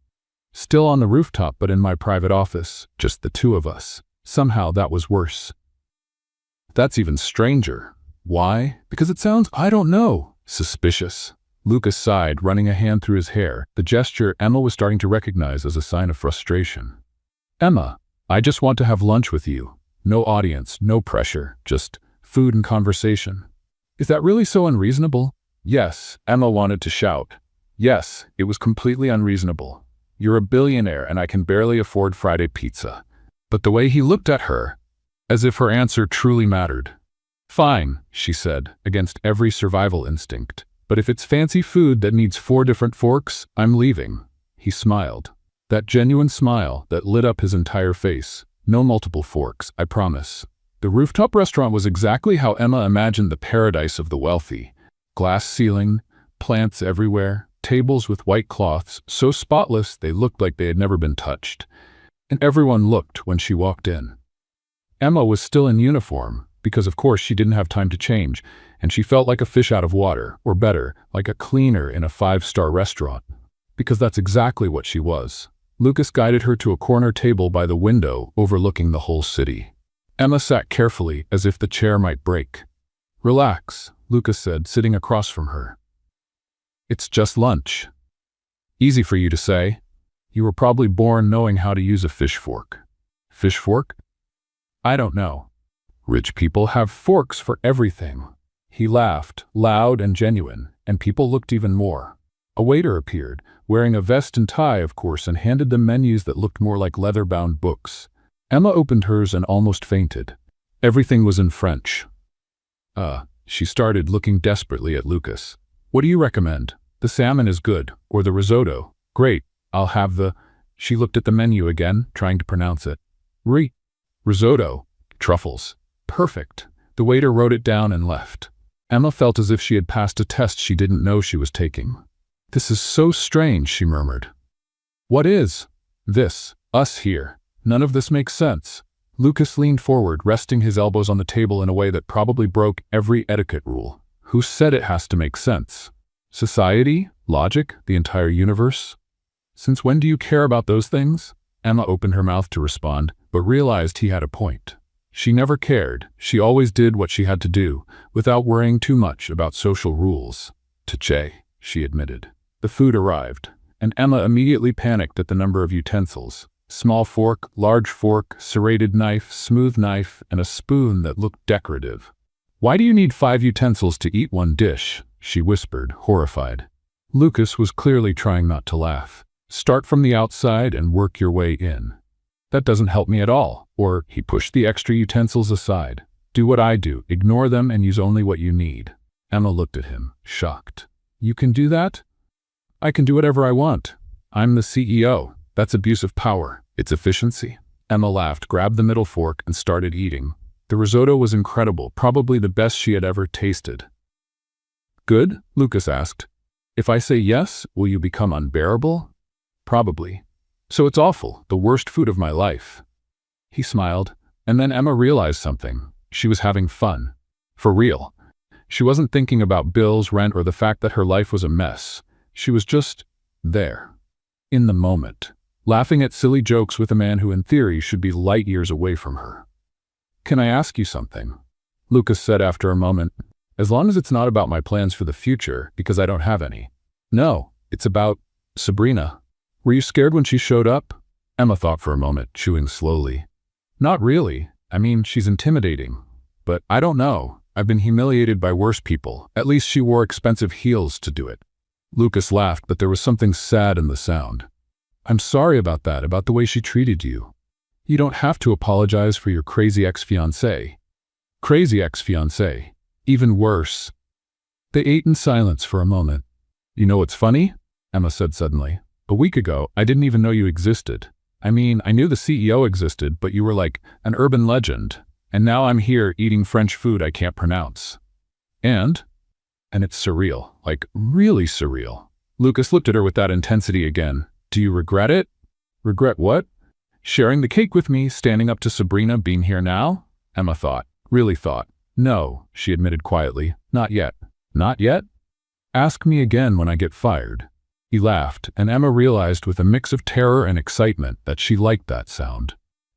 Still on the rooftop, but in my private office, just the two of us. Somehow that was worse. That's even stranger. Why? Because it sounds, I don't know, suspicious. Lucas sighed, running a hand through his hair, the gesture Emma was starting to recognize as a sign of frustration. Emma, I just want to have lunch with you. No audience, no pressure, just food and conversation. Is that really so unreasonable? Yes, Emma wanted to shout. Yes, it was completely unreasonable. You're a billionaire and I can barely afford Friday pizza. But the way he looked at her, as if her answer truly mattered. Fine, she said, against every survival instinct. But if it's fancy food that needs 4 different forks, I'm leaving. He smiled. That genuine smile that lit up his entire face. No multiple forks, I promise. The rooftop restaurant was exactly how Emma imagined the paradise of the wealthy. Glass ceiling, plants everywhere, tables with white cloths, so spotless they looked like they had never been touched. And everyone looked when she walked in. Emma was still in uniform, because of course she didn't have time to change, and she felt like a fish out of water, or better, like a cleaner in a 5-star restaurant. Because that's exactly what she was. Lucas guided her to a corner table by the window overlooking the whole city. Emma sat carefully, as if the chair might break. Relax, Lucas said, sitting across from her. It's just lunch. Easy for you to say. You were probably born knowing how to use a fish fork. Fish fork? I don't know. Rich people have forks for everything. He laughed, loud and genuine, and people looked even more. A waiter appeared, wearing a vest and tie, of course, and handed them menus that looked more like leather-bound books. Emma opened hers and almost fainted. Everything was in French. She started, looking desperately at Lucas. What do you recommend? The salmon is good, or the risotto. Great, I'll have the... She looked at the menu again, trying to pronounce it. Risotto. Truffles. Perfect. The waiter wrote it down and left. Emma felt as if she had passed a test she didn't know she was taking. This is so strange, she murmured. What is? This. Us here. None of this makes sense. Lucas leaned forward, resting his elbows on the table in a way that probably broke every etiquette rule. Who said it has to make sense? Society? Logic? The entire universe? Since when do you care about those things? Emma opened her mouth to respond, but realized he had a point. She never cared. She always did what she had to do, without worrying too much about social rules. Tche, she admitted. The food arrived, and Emma immediately panicked at the number of utensils. Small fork, large fork, serrated knife, smooth knife, and a spoon that looked decorative. Why do you need 5 utensils to eat one dish? She whispered, horrified. Lucas was clearly trying not to laugh. Start from the outside and work your way in. That doesn't help me at all. Or, he pushed the extra utensils aside. Do what I do, ignore them and use only what you need. Emma looked at him, shocked. You can do that? I can do whatever I want. I'm the CEO. That's abuse of power. It's efficiency. Emma laughed, grabbed the middle fork, and started eating. The risotto was incredible, probably the best she had ever tasted. Good? Lucas asked. If I say yes, will you become unbearable? Probably. So it's awful, the worst food of my life. He smiled, and then Emma realized something. She was having fun. For real. She wasn't thinking about bills, rent, or the fact that her life was a mess. She was just there. In the moment. Laughing at silly jokes with a man who in theory should be light years away from her. Can I ask you something? Lucas said after a moment. As long as it's not about my plans for the future, because I don't have any. No, it's about Sabrina. Were you scared when she showed up? Emma thought for a moment, chewing slowly. Not really. I mean, she's intimidating. But I don't know. I've been humiliated by worse people. At least she wore expensive heels to do it. Lucas laughed, but there was something sad in the sound. I'm sorry about that, about the way she treated you. You don't have to apologize for your crazy ex-fiancé. Crazy ex-fiancé. Even worse. They ate in silence for a moment. You know what's funny? Emma said suddenly. A week ago, I didn't even know you existed. I mean, I knew the CEO existed, but you were like an urban legend. And now I'm here eating French food I can't pronounce. And it's surreal, like really surreal. Lucas looked at her with that intensity again. Do you regret it? Regret what? Sharing the cake with me, standing up to Sabrina, being here now? Emma thought, really thought. No, she admitted quietly. Not yet. Not yet? Ask me again when I get fired. He laughed, and Emma realized with a mix of terror and excitement that she liked that sound.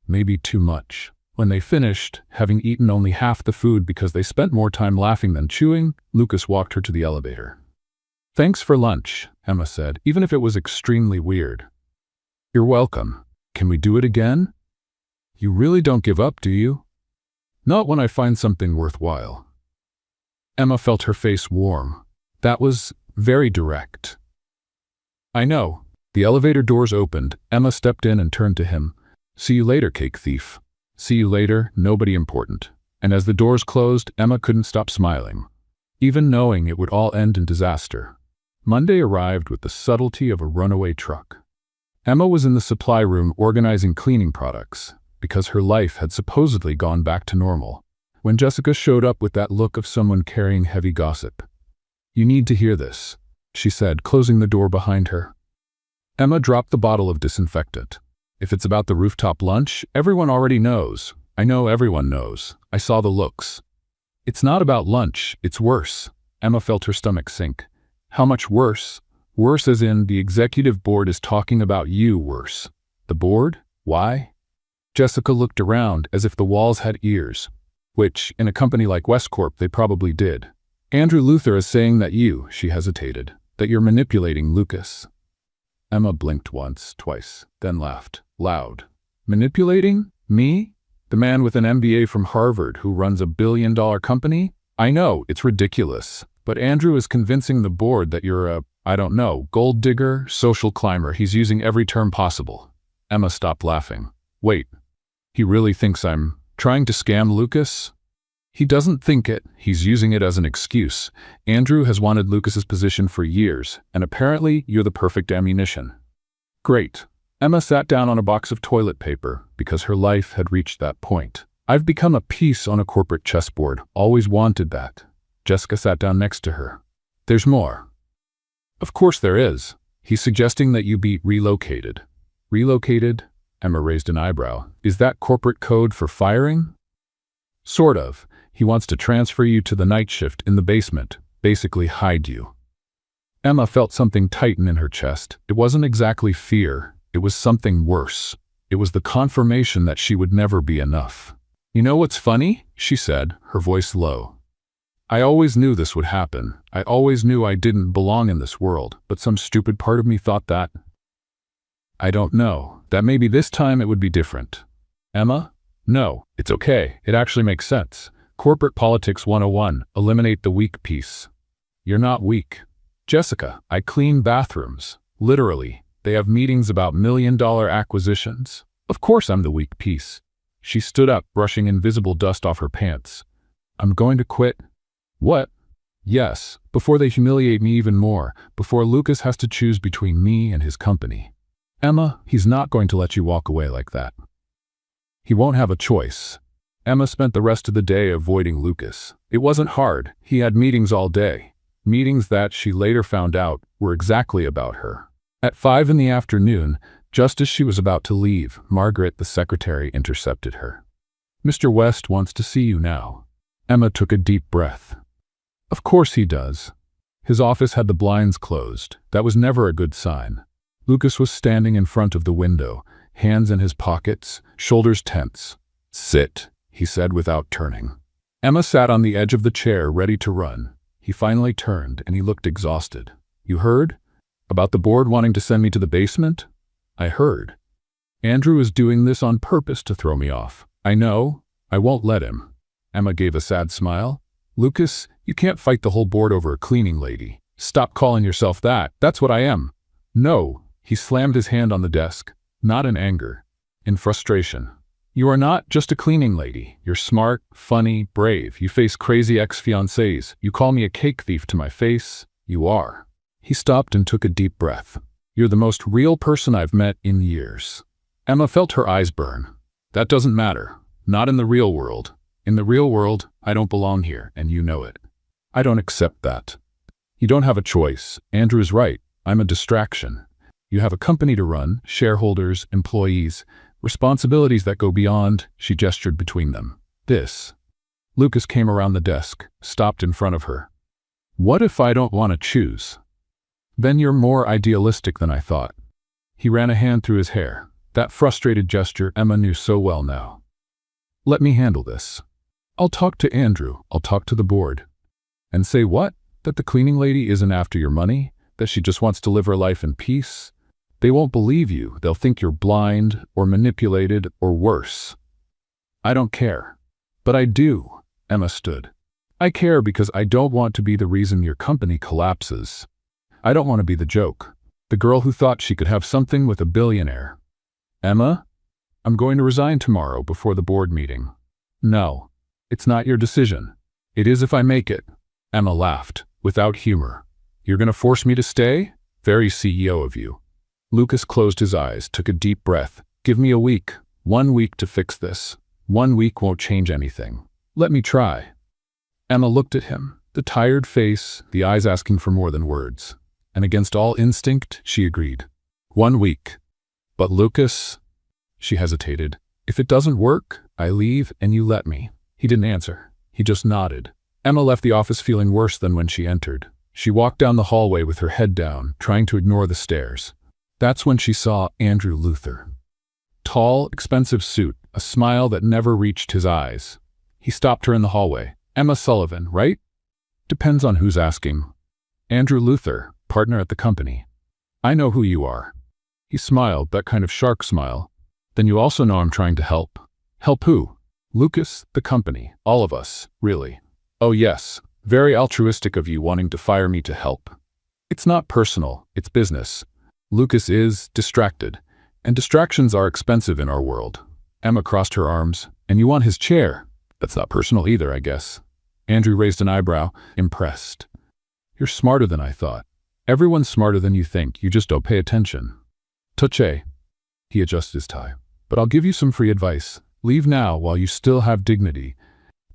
Maybe too much. When they finished, having eaten only half the food because they spent more time laughing than chewing, Lucas walked her to the elevator. Thanks for lunch, Emma said, even if it was extremely weird. You're welcome. Can we do it again? You really don't give up, do you? Not when I find something worthwhile. Emma felt her face warm. That was very direct. I know. The elevator doors opened. Emma stepped in and turned to him. See you later, cake thief. See you later, nobody important. And as the doors closed, Emma couldn't stop smiling, even knowing it would all end in disaster. Monday arrived with the subtlety of a runaway truck. Emma was in the supply room organizing cleaning products, because her life had supposedly gone back to normal, when Jessica showed up with that look of someone carrying heavy gossip. You need to hear this, she said, closing the door behind her. Emma dropped the bottle of disinfectant. If it's about the rooftop lunch, everyone already knows. I know everyone knows. I saw the looks. It's not about lunch, it's worse. Emma felt her stomach sink. How much worse? Worse as in the executive board is talking about you worse. The board? Why? Jessica looked around as if the walls had ears, which, in a company like Westcorp, they probably did. Andrew Luther is saying that you, she hesitated, that you're manipulating Lucas. Emma blinked once, twice, then laughed, loud. Manipulating? Me? The man with an MBA from Harvard who runs a billion-dollar company? I know, it's ridiculous. But Andrew is convincing the board that you're a, I don't know, gold digger, social climber. He's using every term possible. Emma stopped laughing. Wait, he really thinks I'm trying to scam Lucas? He doesn't think it. He's using it as an excuse. Andrew has wanted Lucas's position for years, and apparently you're the perfect ammunition. Great. Emma sat down on a box of toilet paper because her life had reached that point. I've become a piece on a corporate chessboard. Always wanted that. Jessica sat down next to her. There's more. Of course there is. He's suggesting that you be relocated. Relocated? Emma raised an eyebrow. Is that corporate code for firing? Sort of. He wants to transfer you to the night shift in the basement, basically hide you. Emma felt something tighten in her chest. It wasn't exactly fear. It was something worse. It was the confirmation that she would never be enough. You know what's funny? She said, her voice low. I always knew this would happen. I always knew I didn't belong in this world, but some stupid part of me thought that. I don't know. That maybe this time it would be different. Emma? No, it's okay. It actually makes sense. Corporate Politics 101, eliminate the weak piece. You're not weak. Jessica, I clean bathrooms. Literally. They have meetings about million-dollar acquisitions. Of course I'm the weak piece. She stood up, brushing invisible dust off her pants. I'm going to quit. What? Yes, before they humiliate me even more, before Lucas has to choose between me and his company. Emma, he's not going to let you walk away like that. He won't have a choice. Emma spent the rest of the day avoiding Lucas. It wasn't hard. He had meetings all day. Meetings that, she later found out, were exactly about her. At 5 in the afternoon, just as she was about to leave, Margaret, the secretary, intercepted her. Mr. West wants to see you now. Emma took a deep breath. Of course he does. His office had the blinds closed. That was never a good sign. Lucas was standing in front of the window, hands in his pockets, shoulders tense. Sit, he said without turning. Emma sat on the edge of the chair, ready to run. He finally turned, and he looked exhausted. You heard? About the board wanting to send me to the basement? I heard. Andrew is doing this on purpose to throw me off. I know. I won't let him. Emma gave a sad smile. Lucas, you can't fight the whole board over a cleaning lady. Stop calling yourself that. That's what I am. No. He slammed his hand on the desk, not in anger, in frustration. You are not just a cleaning lady. You're smart, funny, brave. You face crazy ex-fiancés. You call me a cake thief to my face. You are." He stopped and took a deep breath. "You're the most real person I've met in years." Emma felt her eyes burn. "That doesn't matter. Not in the real world. In the real world, I don't belong here, and you know it. I don't accept that." "You don't have a choice. Andrew's right. I'm a distraction. You have a company to run, shareholders, employees, responsibilities that go beyond," she gestured between them. "This." Lucas came around the desk, stopped in front of her. "What if I don't want to choose?" "Then you're more idealistic than I thought." He ran a hand through his hair. That frustrated gesture Emma knew so well now. "Let me handle this. I'll talk to Andrew, I'll talk to the board." "And say what? That the cleaning lady isn't after your money? That she just wants to live her life in peace? They won't believe you. They'll think you're blind or manipulated or worse." "I don't care." "But I do." Emma stood. "I care because I don't want to be the reason your company collapses. I don't want to be the joke. The girl who thought she could have something with a billionaire." "Emma, I'm going to resign tomorrow before the board meeting." "No, it's not your decision. It is if I make it." Emma laughed, without humor. "You're going to force me to stay? Very CEO of you." Lucas closed his eyes, took a deep breath. "Give me a week. 1 week to fix this. 1 week won't change anything. Let me try." Emma looked at him, the tired face, the eyes asking for more than words. And against all instinct, she agreed. 1 week. "But Lucas," she hesitated, "if it doesn't work, I leave and you let me." He didn't answer. He just nodded. Emma left the office feeling worse than when she entered. She walked down the hallway with her head down, trying to ignore the stares. That's when she saw Andrew Luther. Tall, expensive suit, a smile that never reached his eyes. He stopped her in the hallway. "Emma Sullivan, right?" "Depends on who's asking." "Andrew Luther, partner at the company." "I know who you are." He smiled, that kind of shark smile. "Then you also know I'm trying to help." "Help who?" "Lucas, the company, all of us, really." "Oh yes, very altruistic of you wanting to fire me to help." "It's not personal, it's business." Lucas is distracted, and distractions are expensive in our world. Emma crossed her arms. "And you want his chair?" "That's not personal either, I guess." Andrew raised an eyebrow, impressed. "You're smarter than I thought." "Everyone's smarter than you think, you just don't pay attention." "Touche." He adjusted his tie. "But I'll give you some free advice. Leave now while you still have dignity.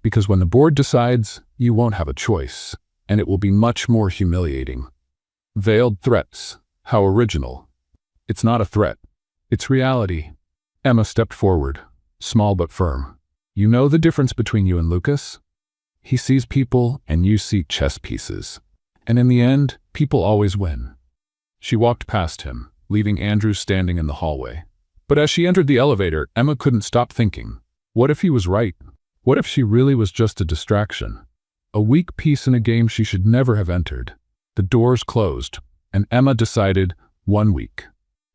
Because when the board decides, you won't have a choice, and it will be much more humiliating." Veiled threats. How original. "It's not a threat. It's reality." Emma stepped forward, small but firm. "You know the difference between you and Lucas? He sees people and you see chess pieces. And in the end, people always win." She walked past him, leaving Andrew standing in the hallway. But as she entered the elevator, Emma couldn't stop thinking. What if he was right? What if she really was just a distraction? A weak piece in a game she should never have entered. The doors closed, and Emma decided 1 week.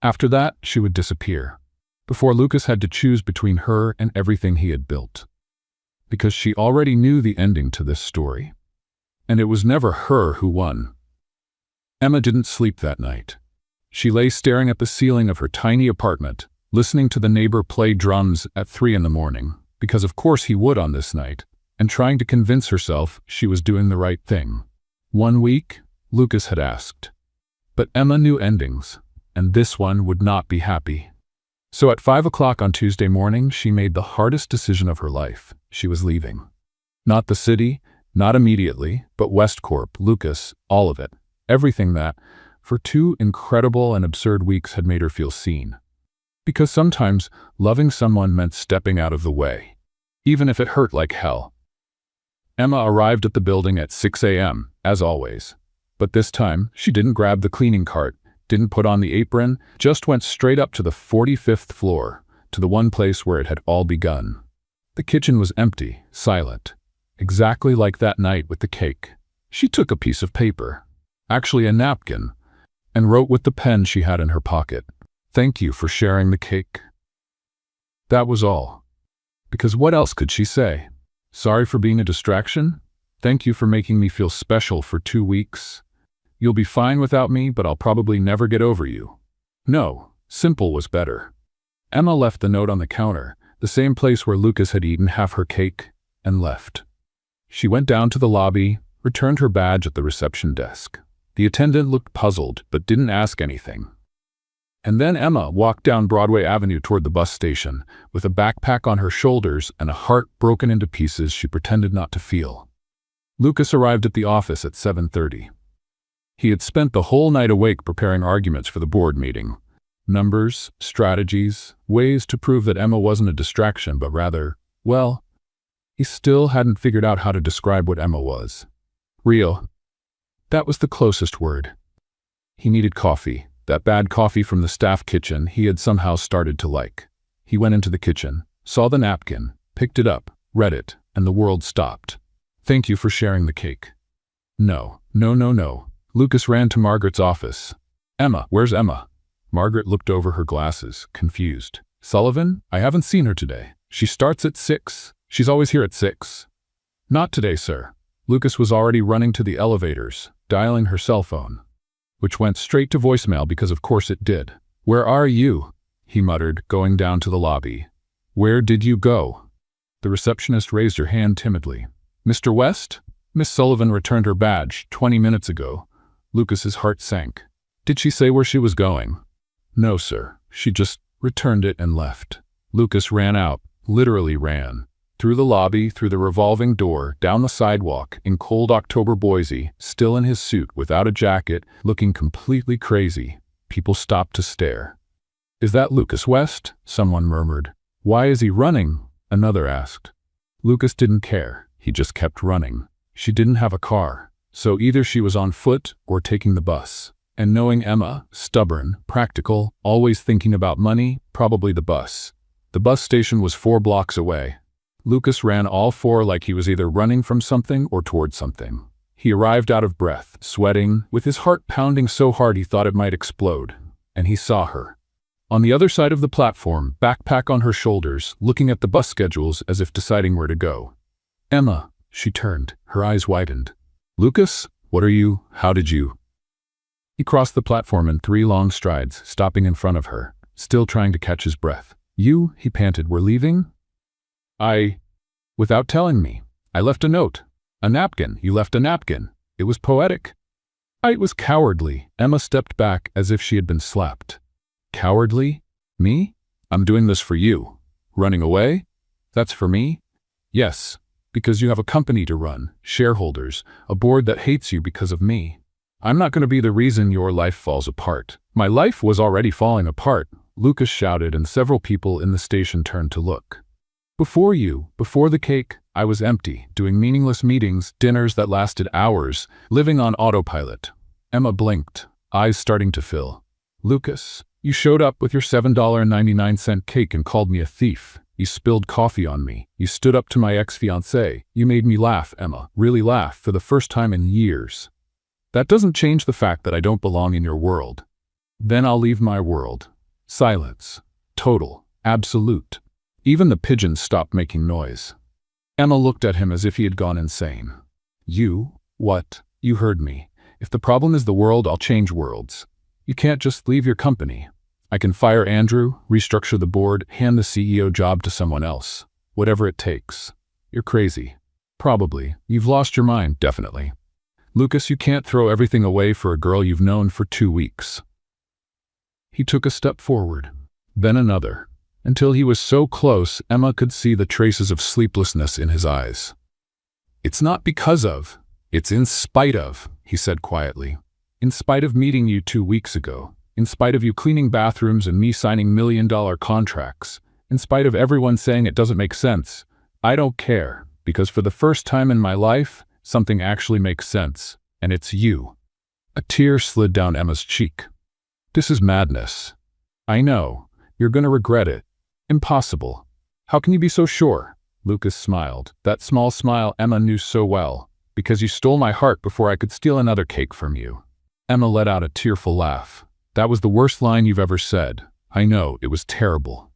After that, she would disappear, before Lucas had to choose between her and everything he had built. Because she already knew the ending to this story. And it was never her who won. Emma didn't sleep that night. She lay staring at the ceiling of her tiny apartment, listening to the neighbor play drums at 3 in the morning, because of course he would on this night, and trying to convince herself she was doing the right thing. 1 week, Lucas had asked. But Emma knew endings, and this one would not be happy. So at 5 o'clock on Tuesday morning, she made the hardest decision of her life. She was leaving. Not the city, not immediately, but Westcorp, Lucas, all of it. Everything that, for 2 incredible and absurd weeks, had made her feel seen. Because sometimes loving someone meant stepping out of the way, even if it hurt like hell. Emma arrived at the building at 6 a.m., as always. But this time, she didn't grab the cleaning cart, didn't put on the apron, just went straight up to the 45th floor, to the one place where it had all begun. The kitchen was empty, silent, exactly like that night with the cake. She took a piece of paper, actually a napkin, and wrote with the pen she had in her pocket, "Thank you for sharing the cake." That was all. Because what else could she say? Sorry for being a distraction? Thank you for making me feel special for 2 weeks? You'll be fine without me, but I'll probably never get over you. No, simple was better. Emma left the note on the counter, the same place where Lucas had eaten half her cake and left. She went down to the lobby, returned her badge at the reception desk. The attendant looked puzzled but didn't ask anything. And then Emma walked down Broadway Avenue toward the bus station, with a backpack on her shoulders and a heart broken into pieces she pretended not to feel. Lucas arrived at the office at 7:30. He had spent the whole night awake preparing arguments for the board meeting. Numbers, strategies, ways to prove that Emma wasn't a distraction but rather, well, he still hadn't figured out how to describe what Emma was. Real. That was the closest word. He needed coffee. That bad coffee from the staff kitchen he had somehow started to like. He went into the kitchen, saw the napkin, picked it up, read it, and the world stopped. Thank you for sharing the cake. No. Lucas ran to Margaret's office. Emma, where's Emma? Margaret looked over her glasses, confused. Sullivan? I haven't seen her today. She starts at 6. She's always here at 6. Not today, sir. Lucas was already running to the elevators, dialing her cell phone, which went straight to voicemail because of course it did. Where are you? He muttered, going down to the lobby. Where did you go? The receptionist raised her hand timidly. Mr. West? Miss Sullivan returned her badge 20 minutes ago. Lucas's heart sank. Did she say where she was going? No, sir. She just returned it and left. Lucas ran out, literally ran. Through the lobby, through the revolving door, down the sidewalk, in cold October Boise, still in his suit, without a jacket, looking completely crazy. People stopped to stare. Is that Lucas West? Someone murmured. Why is he running? Another asked. Lucas didn't care. He just kept running. She didn't have a car, so either she was on foot or taking the bus. And knowing Emma, stubborn, practical, always thinking about money, probably the bus. The bus station was 4 blocks away. Lucas ran all 4 like he was either running from something or toward something. He arrived out of breath, sweating, with his heart pounding so hard he thought it might explode. And he saw her. On the other side of the platform, backpack on her shoulders, looking at the bus schedules as if deciding where to go. Emma, she turned, her eyes widened. Lucas, what are you? How did you? He crossed the platform in 3 long strides, stopping in front of her, still trying to catch his breath. You, he panted, were leaving? Without telling me. I left a note. A napkin. You left a napkin. It was poetic. It was cowardly. Emma stepped back as if she had been slapped. Cowardly? Me? I'm doing this for you. Running away? That's for me? Yes, because you have a company to run, shareholders, a board that hates you because of me. I'm not going to be the reason your life falls apart. My life was already falling apart, Lucas shouted, and several people in the station turned to look. Before you, before the cake, I was empty, doing meaningless meetings, dinners that lasted hours, living on autopilot. Emma blinked, eyes starting to fill. Lucas, you showed up with your $7.99 cake and called me a thief. You spilled coffee on me. You stood up to my ex-fiancé. You made me laugh, Emma, really laugh, for the first time in years. That doesn't change the fact that I don't belong in your world. Then I'll leave my world. Silence. Total. Absolute. Even the pigeons stopped making noise. Emma looked at him as if he had gone insane. You? What? You heard me. If the problem is the world, I'll change worlds. You can't just leave your company. I can fire Andrew, restructure the board, hand the CEO job to someone else. Whatever it takes. You're crazy. Probably. You've lost your mind, definitely. Lucas, you can't throw everything away for a girl you've known for 2 weeks. He took a step forward, then another, until he was so close Emma could see the traces of sleeplessness in his eyes. It's not because of, it's in spite of, he said quietly. In spite of meeting you 2 weeks ago, in spite of you cleaning bathrooms and me signing million-dollar contracts, in spite of everyone saying it doesn't make sense, I don't care, because for the first time in my life, something actually makes sense, and it's you. A tear slid down Emma's cheek. This is madness. I know. You're gonna regret it. Impossible. How can you be so sure? Lucas smiled, that small smile Emma knew so well. Because you stole my heart before I could steal another cake from you. Emma let out a tearful laugh. That was the worst line you've ever said. I know, it was terrible.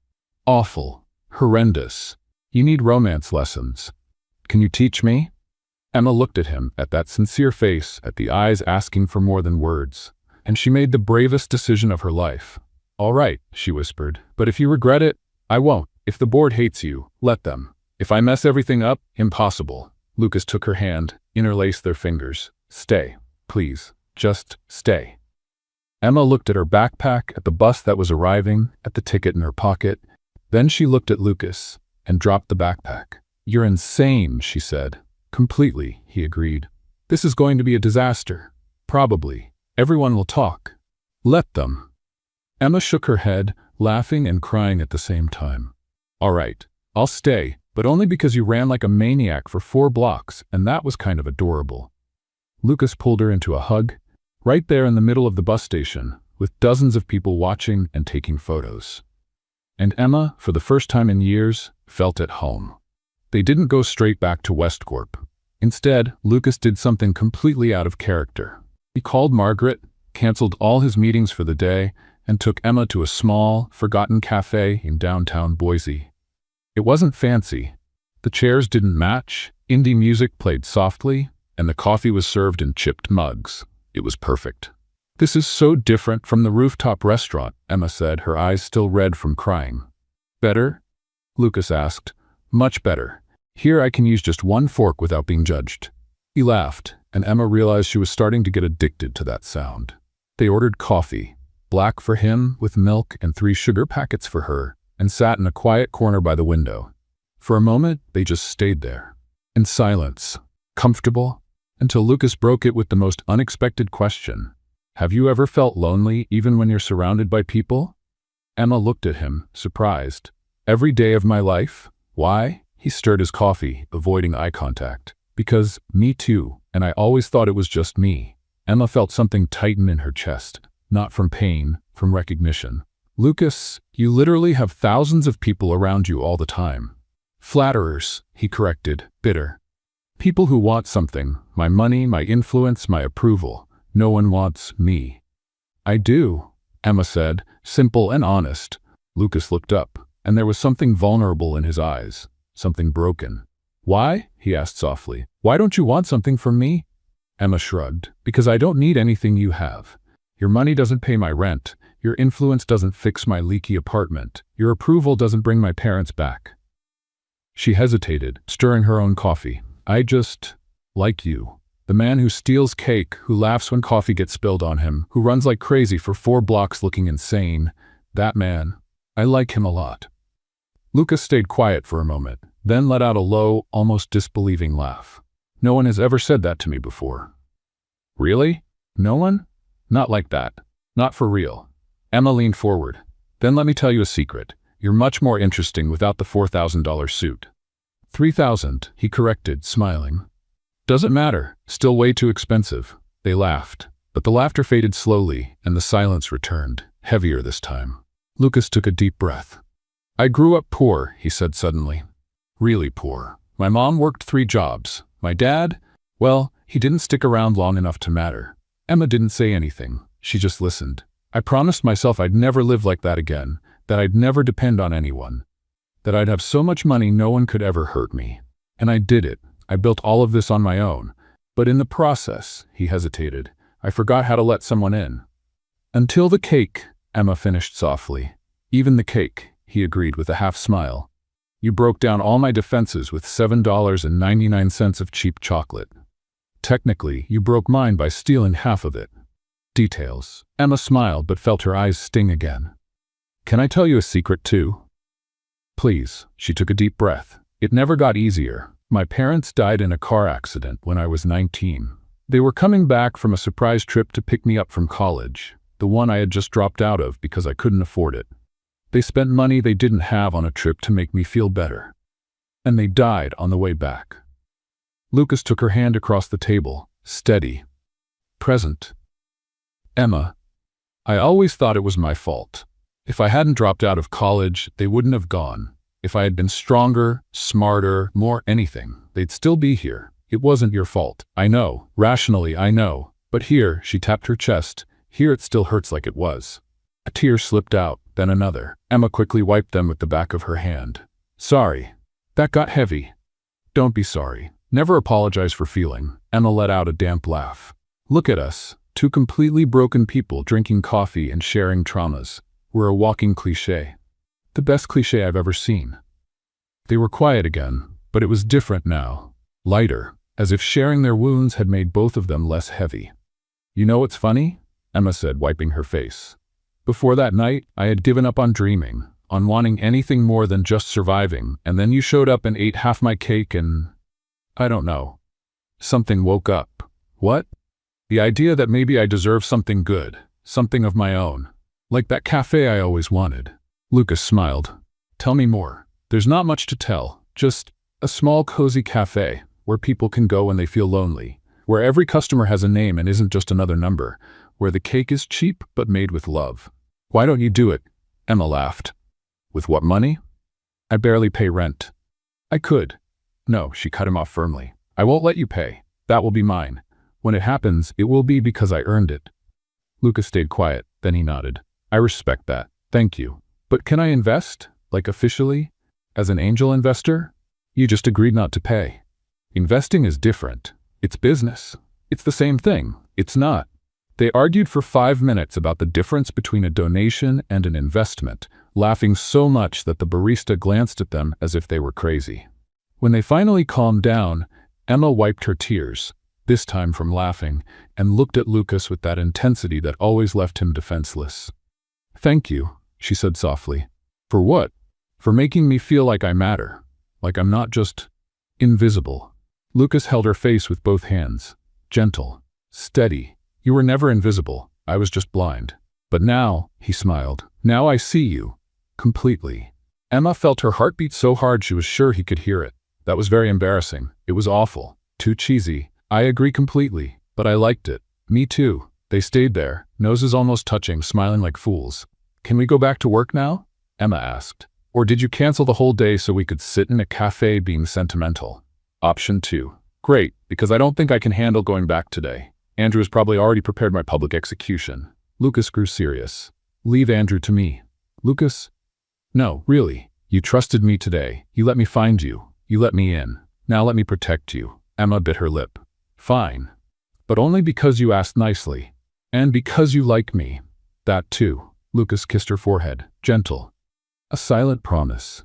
Awful. Horrendous. You need romance lessons. Can you teach me? Emma looked at him, at that sincere face, at the eyes asking for more than words. And she made the bravest decision of her life. All right, she whispered, but if you regret it, I won't. If the board hates you, let them. If I mess everything up, impossible. Lucas took her hand, interlaced their fingers. Stay, please. Just stay. Emma looked at her backpack, at the bus that was arriving, at the ticket in her pocket. Then she looked at Lucas and dropped the backpack. You're insane, she said. Completely, he agreed. This is going to be a disaster. Probably. Everyone will talk. Let them. Emma shook her head, laughing and crying at the same time. All right, I'll stay, but only because you ran like a maniac for 4 blocks, and that was kind of adorable. Lucas pulled her into a hug, right there in the middle of the bus station, with dozens of people watching and taking photos. And Emma, for the first time in years, felt at home. They didn't go straight back to Westcorp. Instead, Lucas did something completely out of character. He called Margaret, canceled all his meetings for the day, and took Emma to a small, forgotten cafe in downtown Boise. It wasn't fancy. The chairs didn't match, indie music played softly, and the coffee was served in chipped mugs. It was perfect. This is so different from the rooftop restaurant, Emma said, her eyes still red from crying. Better? Lucas asked. Much better. Here I can use just 1 fork without being judged. He laughed, and Emma realized she was starting to get addicted to that sound. They ordered coffee, black for him with milk and 3 sugar packets for her, and sat in a quiet corner by the window. For a moment, they just stayed there, in silence, comfortable, until Lucas broke it with the most unexpected question. Have you ever felt lonely even when you're surrounded by people? Emma looked at him, surprised. Every day of my life? Why? He stirred his coffee, avoiding eye contact. Because, me too, and I always thought it was just me. Emma felt something tighten in her chest, not from pain, from recognition. Lucas, you literally have thousands of people around you all the time. Flatterers, he corrected, bitter. People who want something, my money, my influence, my approval. No one wants me. I do, Emma said, simple and honest. Lucas looked up, and there was something vulnerable in his eyes, something broken. Why? He asked softly. Why don't you want something from me? Emma shrugged. Because I don't need anything you have. Your money doesn't pay my rent. Your influence doesn't fix my leaky apartment. Your approval doesn't bring my parents back. She hesitated, stirring her own coffee. I just like you. The man who steals cake, who laughs when coffee gets spilled on him, who runs like crazy for 4 blocks looking insane. That man. I like him a lot. Lucas stayed quiet for a moment, then let out a low, almost disbelieving laugh. No one has ever said that to me before. Really? No one? Not like that. Not for real. Emma leaned forward. Then let me tell you a secret. You're much more interesting without the $4,000 suit. $3,000, he corrected, smiling. Doesn't matter. Still way too expensive. They laughed, but the laughter faded slowly, and the silence returned, heavier this time. Lucas took a deep breath. I grew up poor, he said suddenly. Really poor. My mom worked 3 jobs. My dad, well, he didn't stick around long enough to matter. Emma didn't say anything. She just listened. I promised myself I'd never live like that again, that I'd never depend on anyone, that I'd have so much money no one could ever hurt me. And I did it. I built all of this on my own. But in the process, he hesitated, I forgot how to let someone in. Until the cake, Emma finished softly. Even the cake, he agreed with a half smile. You broke down all my defenses with $7.99 of cheap chocolate. Technically, you broke mine by stealing half of it. Details. Emma smiled but felt her eyes sting again. Can I tell you a secret too? Please. She took a deep breath. It never got easier. My parents died in a car accident when I was 19. They were coming back from a surprise trip to pick me up from college, the one I had just dropped out of because I couldn't afford it. They spent money they didn't have on a trip to make me feel better. And they died on the way back. Lucas took her hand across the table, steady, present. Emma, I always thought it was my fault. If I hadn't dropped out of college, they wouldn't have gone. If I had been stronger, smarter, more anything, they'd still be here. It wasn't your fault. I know. Rationally, I know. But here, she tapped her chest, here it still hurts like it was. A tear slipped out, then another. Emma quickly wiped them with the back of her hand. Sorry. That got heavy. Don't be sorry. Never apologize for feeling. Emma let out a damp laugh. Look at us. 2 completely broken people drinking coffee and sharing traumas. We're a walking cliché. The best cliché I've ever seen. They were quiet again, but it was different now. Lighter, as if sharing their wounds had made both of them less heavy. You know what's funny? Emma said, wiping her face. Before that night, I had given up on dreaming, on wanting anything more than just surviving, and then you showed up and ate half my cake and… I don't know. Something woke up. What? The idea that maybe I deserve something good, something of my own. Like that cafe I always wanted. Lucas smiled. Tell me more. There's not much to tell, just a small cozy cafe where people can go when they feel lonely, where every customer has a name and isn't just another number, where the cake is cheap but made with love. Why don't you do it? Emma laughed. With what money? I barely pay rent. I could. No, she cut him off firmly. I won't let you pay. That will be mine. When it happens, it will be because I earned it. Lucas stayed quiet, then he nodded. I respect that. Thank you. But can I invest? Like officially? As an angel investor? You just agreed not to pay. Investing is different. It's business. It's the same thing. It's not. They argued for 5 minutes about the difference between a donation and an investment, laughing so much that the barista glanced at them as if they were crazy. When they finally calmed down, Emma wiped her tears, this time from laughing, and looked at Lucas with that intensity that always left him defenseless. Thank you, she said softly. For what? For making me feel like I matter, like I'm not just invisible. Lucas held her face with both hands, gentle, steady. You were never invisible, I was just blind. But now, he smiled, now I see you, completely. Emma felt her heart beat so hard she was sure he could hear it. That was very embarrassing. It was awful. Too cheesy. I agree completely, but I liked it. Me too. They stayed there, noses almost touching, smiling like fools. Can we go back to work now? Emma asked. Or did you cancel the whole day so we could sit in a cafe being sentimental? Option 2. Great, because I don't think I can handle going back today. Andrew has probably already prepared my public execution. Lucas grew serious. Leave Andrew to me. Lucas? No, really. You trusted me today. You let me find you. You let me in. Now let me protect you. Emma bit her lip. Fine. But only because you asked nicely. And because you like me. That too. Lucas kissed her forehead. Gentle. A silent promise.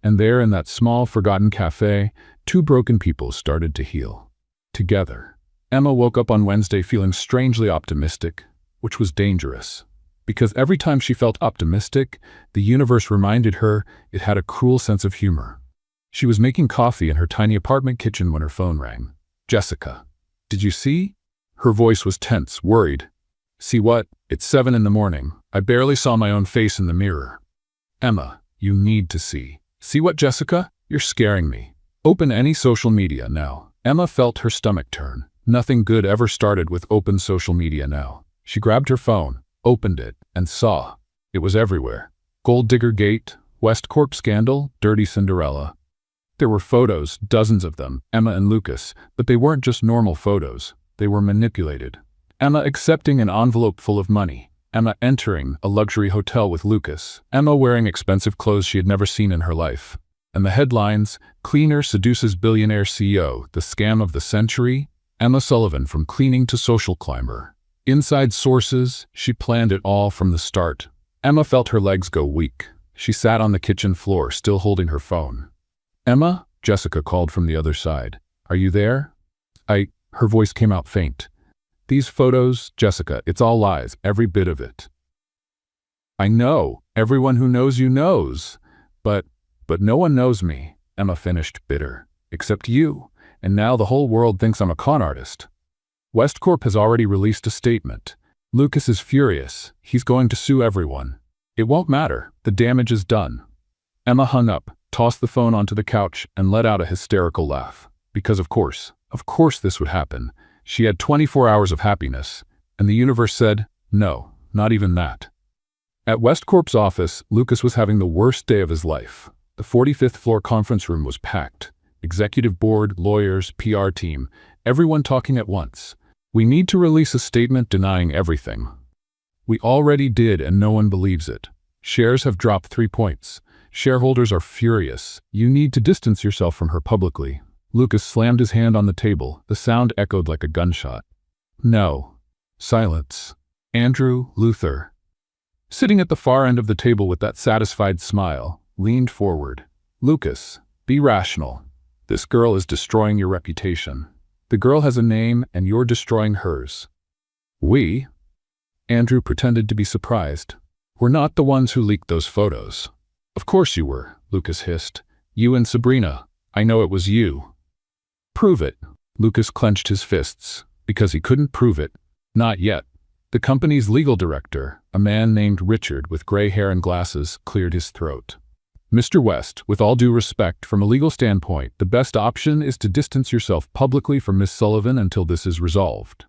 And there in that small, forgotten cafe, 2 broken people started to heal. Together. Emma woke up on Wednesday feeling strangely optimistic, which was dangerous. Because every time she felt optimistic, the universe reminded her it had a cruel sense of humor. She was making coffee in her tiny apartment kitchen when her phone rang. Jessica. Did you see? Her voice was tense, worried. See what? It's 7 in the morning. I barely saw my own face in the mirror. Emma, you need to see. See what, Jessica? You're scaring me. Open any social media now. Emma felt her stomach turn. Nothing good ever started with open social media now. She grabbed her phone, opened it, and saw. It was everywhere. Gold Digger Gate, West Corp scandal, Dirty Cinderella. There were photos, dozens of them, Emma and Lucas, but they weren't just normal photos. They were manipulated. Emma accepting an envelope full of money. Emma entering a luxury hotel with Lucas. Emma wearing expensive clothes she had never seen in her life. And the headlines, Cleaner seduces billionaire CEO, the scam of the century. Emma Sullivan from cleaning to social climber. Inside sources, she planned it all from the start. Emma felt her legs go weak. She sat on the kitchen floor, still holding her phone. Emma? Jessica called from the other side. Are you there? Her voice came out faint. These photos, Jessica, it's all lies, every bit of it. I know. Everyone who knows you knows. But no one knows me, Emma finished, bitter. Except you. And now the whole world thinks I'm a con artist. Westcorp has already released a statement. Lucas is furious. He's going to sue everyone. It won't matter. The damage is done. Emma hung up, tossed the phone onto the couch, and let out a hysterical laugh. Because of course this would happen. She had 24 hours of happiness, and the universe said, no, not even that. At Westcorp's office, Lucas was having the worst day of his life. The 45th floor conference room was packed. Executive board, lawyers, PR team, everyone talking at once. We need to release a statement denying everything. We already did, and no one believes it. Shares have dropped 3 points. Shareholders are furious. You need to distance yourself from her publicly. Lucas slammed his hand on the table. The sound echoed like a gunshot. No. Silence. Andrew, Luther. sitting at the far end of the table with that satisfied smile, leaned forward. Lucas, be rational. This girl is destroying your reputation. The girl has a name and you're destroying hers. We? Andrew pretended to be surprised. We're not the ones who leaked those photos. Of course you were, Lucas hissed. You and Sabrina. I know it was you. Prove it. Lucas clenched his fists, because he couldn't prove it. Not yet. The company's legal director, a man named Richard with gray hair and glasses, cleared his throat. Mr. West, with all due respect, from a legal standpoint, the best option is to distance yourself publicly from Miss Sullivan until this is resolved.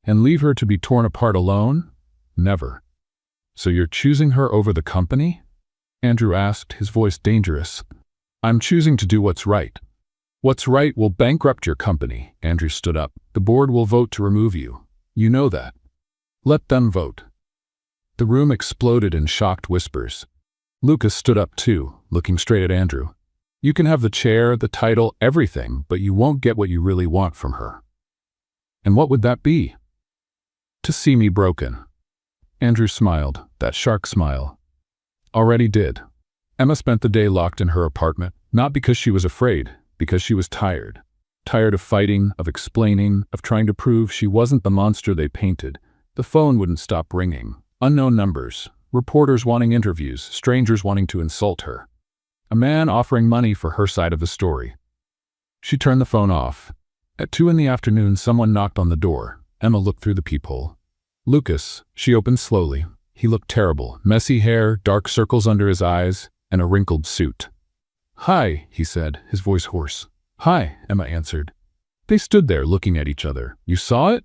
And leave her to be torn apart alone? Never. So you're choosing her over the company? Andrew asked, his voice dangerous. I'm choosing to do what's right. What's right will bankrupt your company. Andrew stood up. The board will vote to remove you. You know that. Let them vote. The room exploded in shocked whispers. Lucas stood up too, looking straight at Andrew. You can have the chair, the title, everything, but you won't get what you really want from her. And what would that be? To see me broken. Andrew smiled, that shark smile. Already did. Emma spent the day locked in her apartment, not because she was afraid, because she was tired. Tired of fighting, of explaining, of trying to prove she wasn't the monster they painted. The phone wouldn't stop ringing. Unknown numbers. Reporters wanting interviews, strangers wanting to insult her. A man offering money for her side of the story. She turned the phone off. At 2 p.m, someone knocked on the door. Emma looked through the peephole. Lucas, she opened slowly. He looked terrible. Messy hair, dark circles under his eyes, and a wrinkled suit. Hi, he said, his voice hoarse. Hi, Emma answered. They stood there looking at each other. You saw it?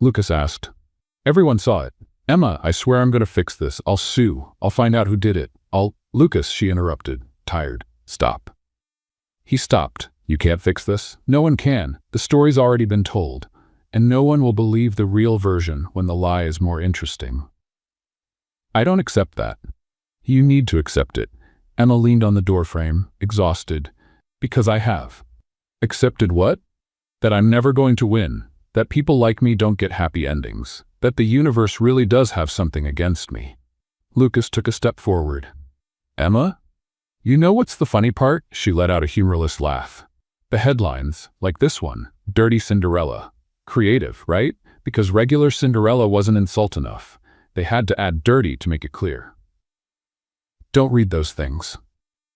Lucas asked. Everyone saw it. Emma, I swear I'm going to fix this. I'll sue. I'll find out who did it. Lucas, she interrupted, tired. Stop. He stopped. You can't fix this? No one can. The story's already been told. And no one will believe the real version when the lie is more interesting. I don't accept that. You need to accept it. Emma leaned on the doorframe, exhausted. Because I have. Accepted what? That I'm never going to win. That people like me don't get happy endings. That the universe really does have something against me. Lucas took a step forward. Emma? You know what's the funny part? She let out a humorless laugh. The headlines, like this one, Dirty Cinderella. Creative, right? Because regular Cinderella wasn't insult enough. They had to add dirty to make it clear. Don't read those things.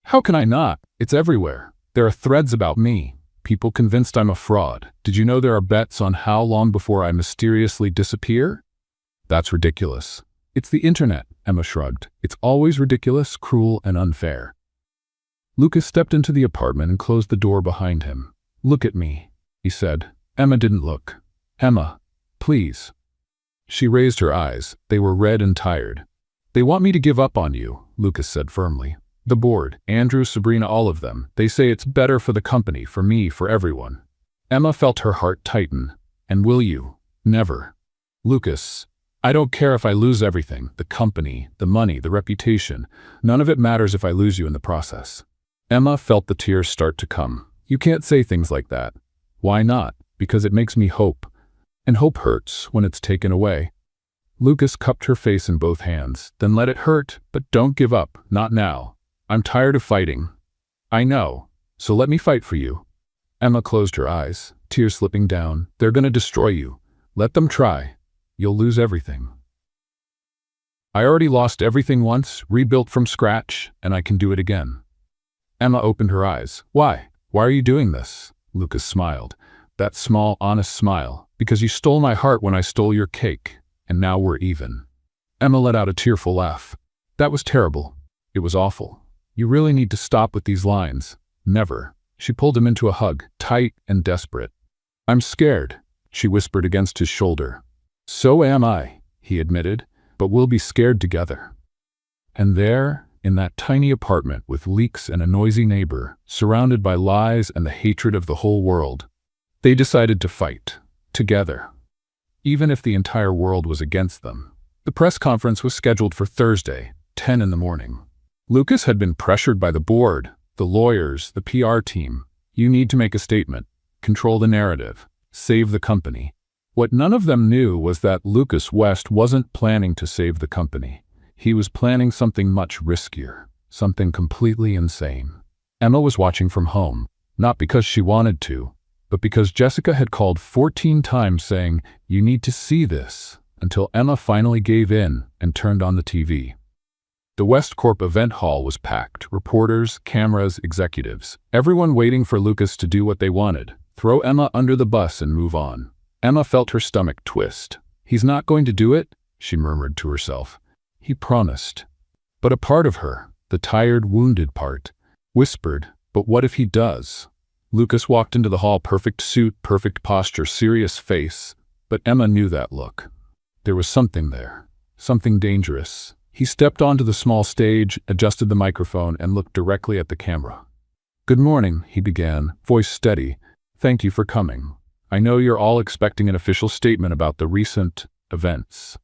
How can I not? It's everywhere. There are threads about me. People convinced I'm a fraud. Did you know there are bets on how long before I mysteriously disappear? That's ridiculous. It's the internet, Emma shrugged. It's always ridiculous, cruel, and unfair. Lucas stepped into the apartment and closed the door behind him. Look at me, he said. Emma didn't look. Emma, please. She raised her eyes. They were red and tired. They want me to give up on you, Lucas said firmly. The board, Andrew, Sabrina, all of them. They say it's better for the company, for me, for everyone. Emma felt her heart tighten. And will you? Never. Lucas, I don't care if I lose everything, the company, the money, the reputation. None of it matters if I lose you in the process. Emma felt the tears start to come. You can't say things like that. Why not? Because it makes me hope. And hope hurts when it's taken away. Lucas cupped her face in both hands. Then let it hurt, but don't give up, not now. I'm tired of fighting. I know, so let me fight for you. Emma closed her eyes, tears slipping down. They're gonna destroy you. Let them try. You'll lose everything. I already lost everything once, rebuilt from scratch, and I can do it again. Emma opened her eyes. Why? Why are you doing this? Lucas smiled. That small, honest smile. Because you stole my heart when I stole your cake, and now we're even. Emma let out a tearful laugh. That was terrible. It was awful. You really need to stop with these lines. Never. She pulled him into a hug, tight and desperate. I'm scared, she whispered against his shoulder. So am I, he admitted, but we'll be scared together. And there, in that tiny apartment with leaks and a noisy neighbor, surrounded by lies and the hatred of the whole world, they decided to fight, together, even if the entire world was against them. The press conference was scheduled for Thursday, 10 a.m. Lucas had been pressured by the board, the lawyers, the PR team. You need to make a statement, control the narrative, save the company. What none of them knew was that Lucas West wasn't planning to save the company. He was planning something much riskier, something completely insane. Emma was watching from home, not because she wanted to, but because Jessica had called 14 times saying, "You need to see this," until Emma finally gave in and turned on the TV. The West Corp event hall was packed, reporters, cameras, executives, everyone waiting for Lucas to do what they wanted, throw Emma under the bus and move on. Emma felt her stomach twist. "He's not going to do it?" she murmured to herself. "He promised." But a part of her, the tired, wounded part, whispered, "But what if he does?" Lucas walked into the hall, perfect suit, perfect posture, serious face, but Emma knew that look. There was something there, something dangerous. He stepped onto the small stage, adjusted the microphone, and looked directly at the camera. "Good morning," he began, voice steady. "Thank you for coming. I know you're all expecting an official statement about the recent events."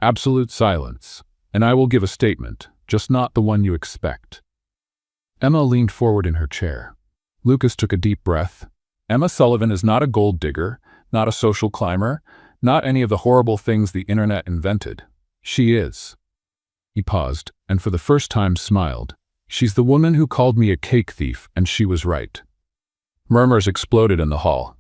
Absolute silence. "And I will give a statement, just not the one you expect." Emma leaned forward in her chair. Lucas took a deep breath. "Emma Sullivan is not a gold digger, not a social climber, not any of the horrible things the internet invented. She is." He paused, and for the first time smiled. "She's the woman who called me a cake thief, and she was right." Murmurs exploded in the hall.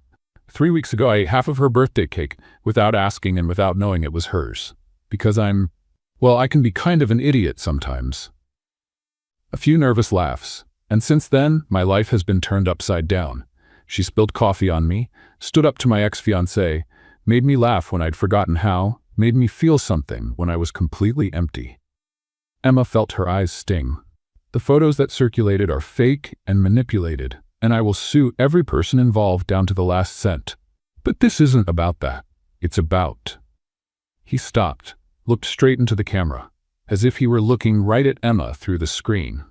3 weeks ago I ate half of her birthday cake, without asking and without knowing it was hers. Because I can be kind of an idiot sometimes. A few nervous laughs, and since then, my life has been turned upside down. She spilled coffee on me, stood up to my ex-fiancé, made me laugh when I'd forgotten how, made me feel something when I was completely empty. Emma felt her eyes sting. "The photos that circulated are fake and manipulated, and I will sue every person involved down to the last cent. But this isn't about that. It's about..." He stopped, looked straight into the camera, as if he were looking right at Emma through the screen.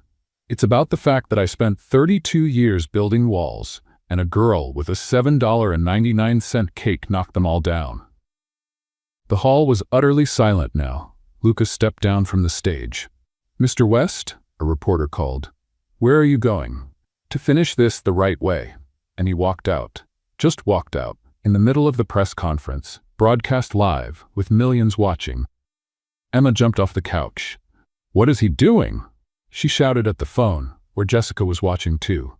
"It's about the fact that I spent 32 years building walls, and a girl with a $7.99 cake knocked them all down." The hall was utterly silent now. Lucas stepped down from the stage. "Mr. West," a reporter called, "where are you going?" "To finish this the right way." And he walked out. Just walked out, in the middle of the press conference, broadcast live, with millions watching. Emma jumped off the couch. "What is he doing?" She shouted at the phone, where Jessica was watching too.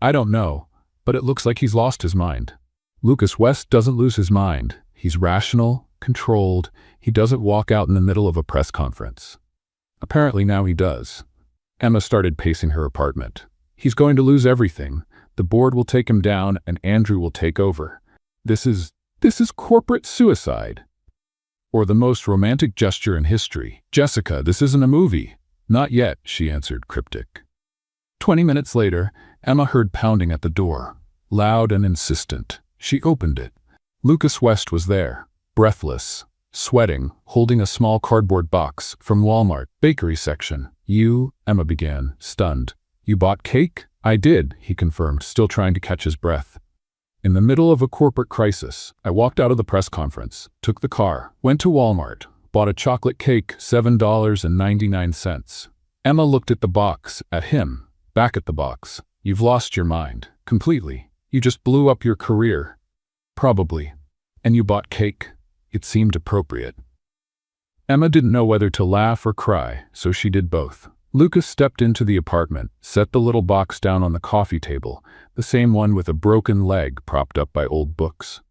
"I don't know, but it looks like he's lost his mind." Lucas West doesn't lose his mind. He's rational, controlled. He doesn't walk out in the middle of a press conference. Apparently now he does. Emma started pacing her apartment. "He's going to lose everything. The board will take him down and Andrew will take over. This is corporate suicide. Or the most romantic gesture in history. Jessica, this isn't a movie." "Not yet," she answered, cryptic. 20 minutes later, Emma heard pounding at the door, loud and insistent. She opened it. Lucas West was there, breathless, sweating, holding a small cardboard box from Walmart, bakery section. "You," Emma began, stunned. "You bought cake?" "I did," he confirmed, still trying to catch his breath. "In the middle of a corporate crisis, I walked out of the press conference, took the car, went to Walmart, bought a chocolate cake, $7.99. Emma looked at the box, at him, back at the box. "You've lost your mind. Completely. You just blew up your career." "Probably. And you bought cake." It seemed appropriate. Emma didn't know whether to laugh or cry, so she did both. Lucas stepped into the apartment, set the little box down on the coffee table, the same one with a broken leg propped up by old books.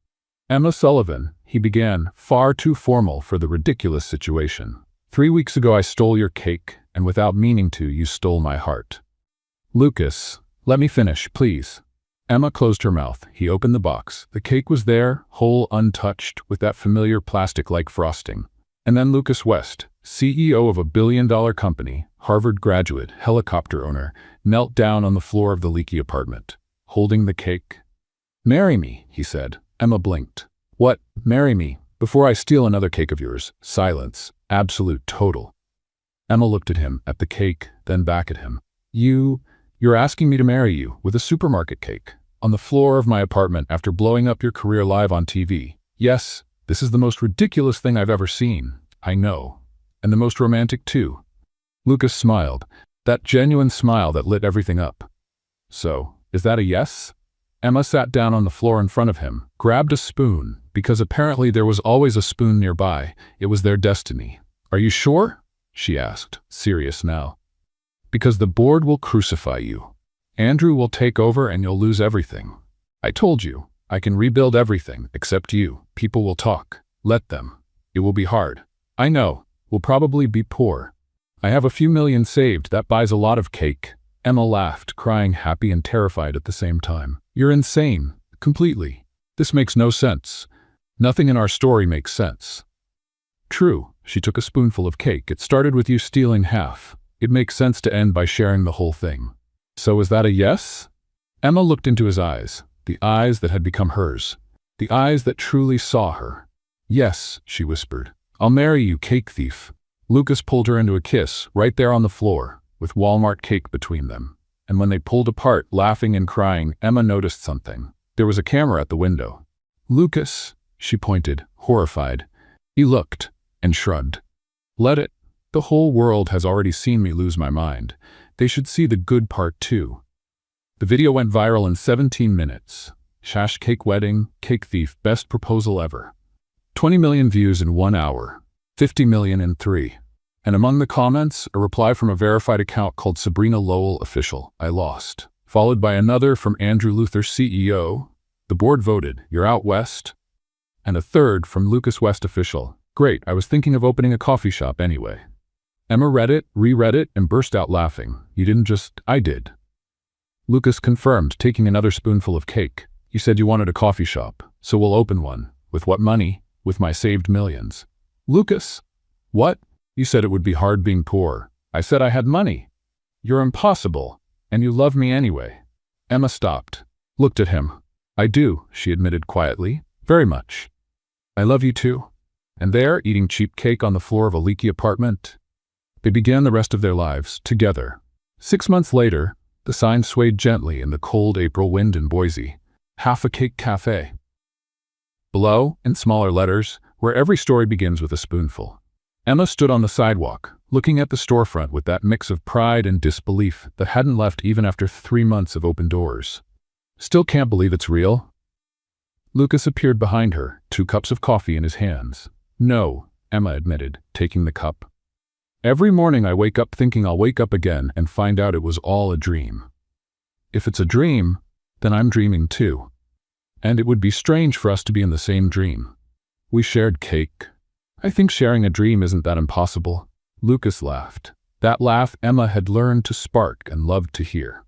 "Emma Sullivan," he began, far too formal for the ridiculous situation. "3 weeks ago I stole your cake, and without meaning to, you stole my heart." "Lucas, let me finish, please." Emma closed her mouth. He opened the box. The cake was there, whole, untouched, with that familiar plastic-like frosting. And then Lucas West, CEO of a billion-dollar company, Harvard graduate, helicopter owner, knelt down on the floor of the leaky apartment, holding the cake. "Marry me," he said. Emma blinked. "What? Marry me? Before I steal another cake of yours." Silence. Absolute total. Emma looked at him, at the cake, then back at him. You're asking me to marry you with a supermarket cake on the floor of my apartment after blowing up your career live on TV. Yes, this is the most ridiculous thing I've ever seen. I know. And the most romantic too." Lucas smiled, that genuine smile that lit everything up. "So, is that a yes?" Emma sat down on the floor in front of him, grabbed a spoon, because apparently there was always a spoon nearby. It was their destiny. "Are you sure?" she asked, serious now. Because the board will crucify you. Andrew will take over and you'll lose everything. I told you, I can rebuild everything except you. People will talk. Let them. It will be hard. I know. We'll probably be poor. I have a few million saved. That buys a lot of cake. Emma laughed, crying happy and terrified at the same time. You're insane. Completely. This makes no sense. Nothing in our story makes sense. True. She took a spoonful of cake. It started with you stealing half. It makes sense to end by sharing the whole thing. So is that a yes? Emma looked into his eyes, the eyes that had become hers, the eyes that truly saw her. Yes, she whispered. I'll marry you, cake thief. Lucas pulled her into a kiss, right there on the floor, with Walmart cake between them. And when they pulled apart, laughing and crying, Emma noticed something. There was a camera at the window. Lucas, she pointed, horrified. He looked and shrugged. Let it. The whole world has already seen me lose my mind. They should see the good part too. The video went viral in 17 minutes. Shash cake wedding, cake thief, best proposal ever. 20 million views in 1 hour. 50 million in 3. And among the comments, a reply from a verified account called Sabrina Lowell Official, I lost. Followed by another from Andrew Luther CEO, the board voted, you're out west. And a third from Lucas West Official, great, I was thinking of opening a coffee shop anyway. Emma read it, reread it, and burst out laughing. You didn't just, I did. Lucas confirmed, taking another spoonful of cake. You said you wanted a coffee shop, so we'll open one. With what money? With my saved millions. Lucas, what? You said it would be hard being poor. I said I had money. You're impossible, and you love me anyway. Emma stopped, looked at him. I do, she admitted quietly, very much. I love you too. And there, eating cheap cake on the floor of a leaky apartment, they began the rest of their lives together. 6 months later, the sign swayed gently in the cold April wind in Boise. Half a Cake Cafe. Below, in smaller letters, where every story begins with a spoonful. Emma stood on the sidewalk, looking at the storefront with that mix of pride and disbelief that hadn't left even after 3 months of open doors. Still can't believe it's real? Lucas appeared behind her, 2 cups of coffee in his hands. No, Emma admitted, taking the cup. Every morning I wake up thinking I'll wake up again and find out it was all a dream. If it's a dream, then I'm dreaming too. And it would be strange for us to be in the same dream. We shared cake. I think sharing a dream isn't that impossible. Lucas laughed. That laugh Emma had learned to spark and loved to hear.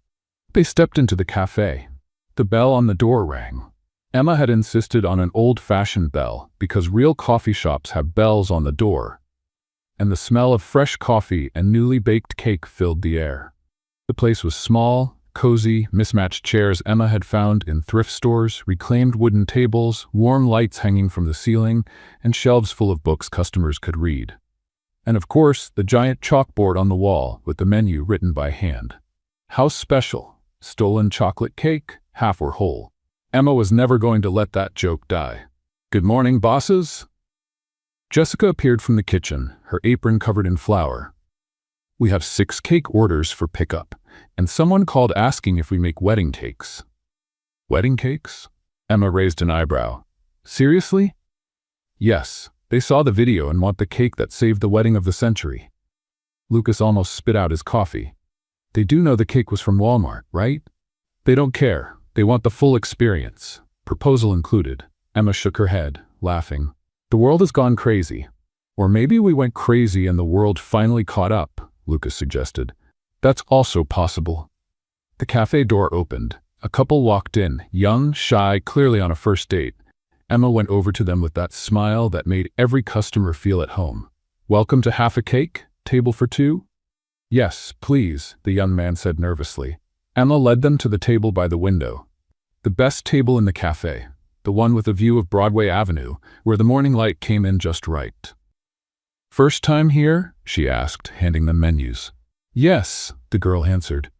They stepped into the cafe. The bell on the door rang. Emma had insisted on an old-fashioned bell because real coffee shops have bells on the door. And the smell of fresh coffee and newly baked cake filled the air. The place was small, cozy, mismatched chairs Emma had found in thrift stores, reclaimed wooden tables, warm lights hanging from the ceiling, and shelves full of books customers could read. And of course, the giant chalkboard on the wall with the menu written by hand. House special, stolen chocolate cake, half or whole. Emma was never going to let that joke die. Good morning, bosses. Jessica appeared from the kitchen, her apron covered in flour. We have 6 cake orders for pickup, and someone called asking if we make wedding cakes. Wedding cakes? Emma raised an eyebrow. Seriously? Yes, they saw the video and want the cake that saved the wedding of the century. Lucas almost spit out his coffee. They do know the cake was from Walmart, right? They don't care. They want the full experience, proposal included. Emma shook her head, laughing. The world has gone crazy. Or maybe we went crazy and the world finally caught up, Lucas suggested. That's also possible. The cafe door opened. A couple walked in, young, shy, clearly on a first date. Emma went over to them with that smile that made every customer feel at home. Welcome to Half a Cake? Table for 2? Yes, please, the young man said nervously. Emma led them to the table by the window. The best table in the cafe. The one with a view of Broadway Avenue, where the morning light came in just right. First time here? She asked, handing them menus. Yes, the girl answered.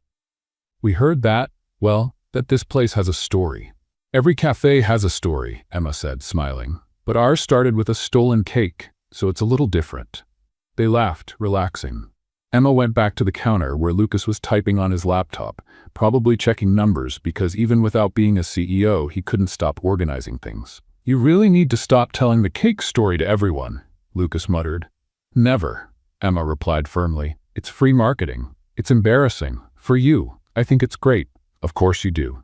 We heard that, well, that this place has a story. Every cafe has a story, Emma said, smiling. But ours started with a stolen cake, so it's a little different. They laughed, relaxing. Emma went back to the counter where Lucas was typing on his laptop, probably checking numbers because even without being a CEO, he couldn't stop organizing things. You really need to stop telling the cake story to everyone, Lucas muttered. Never. Emma replied firmly. It's free marketing. It's embarrassing. For you, I think it's great. Of course you do.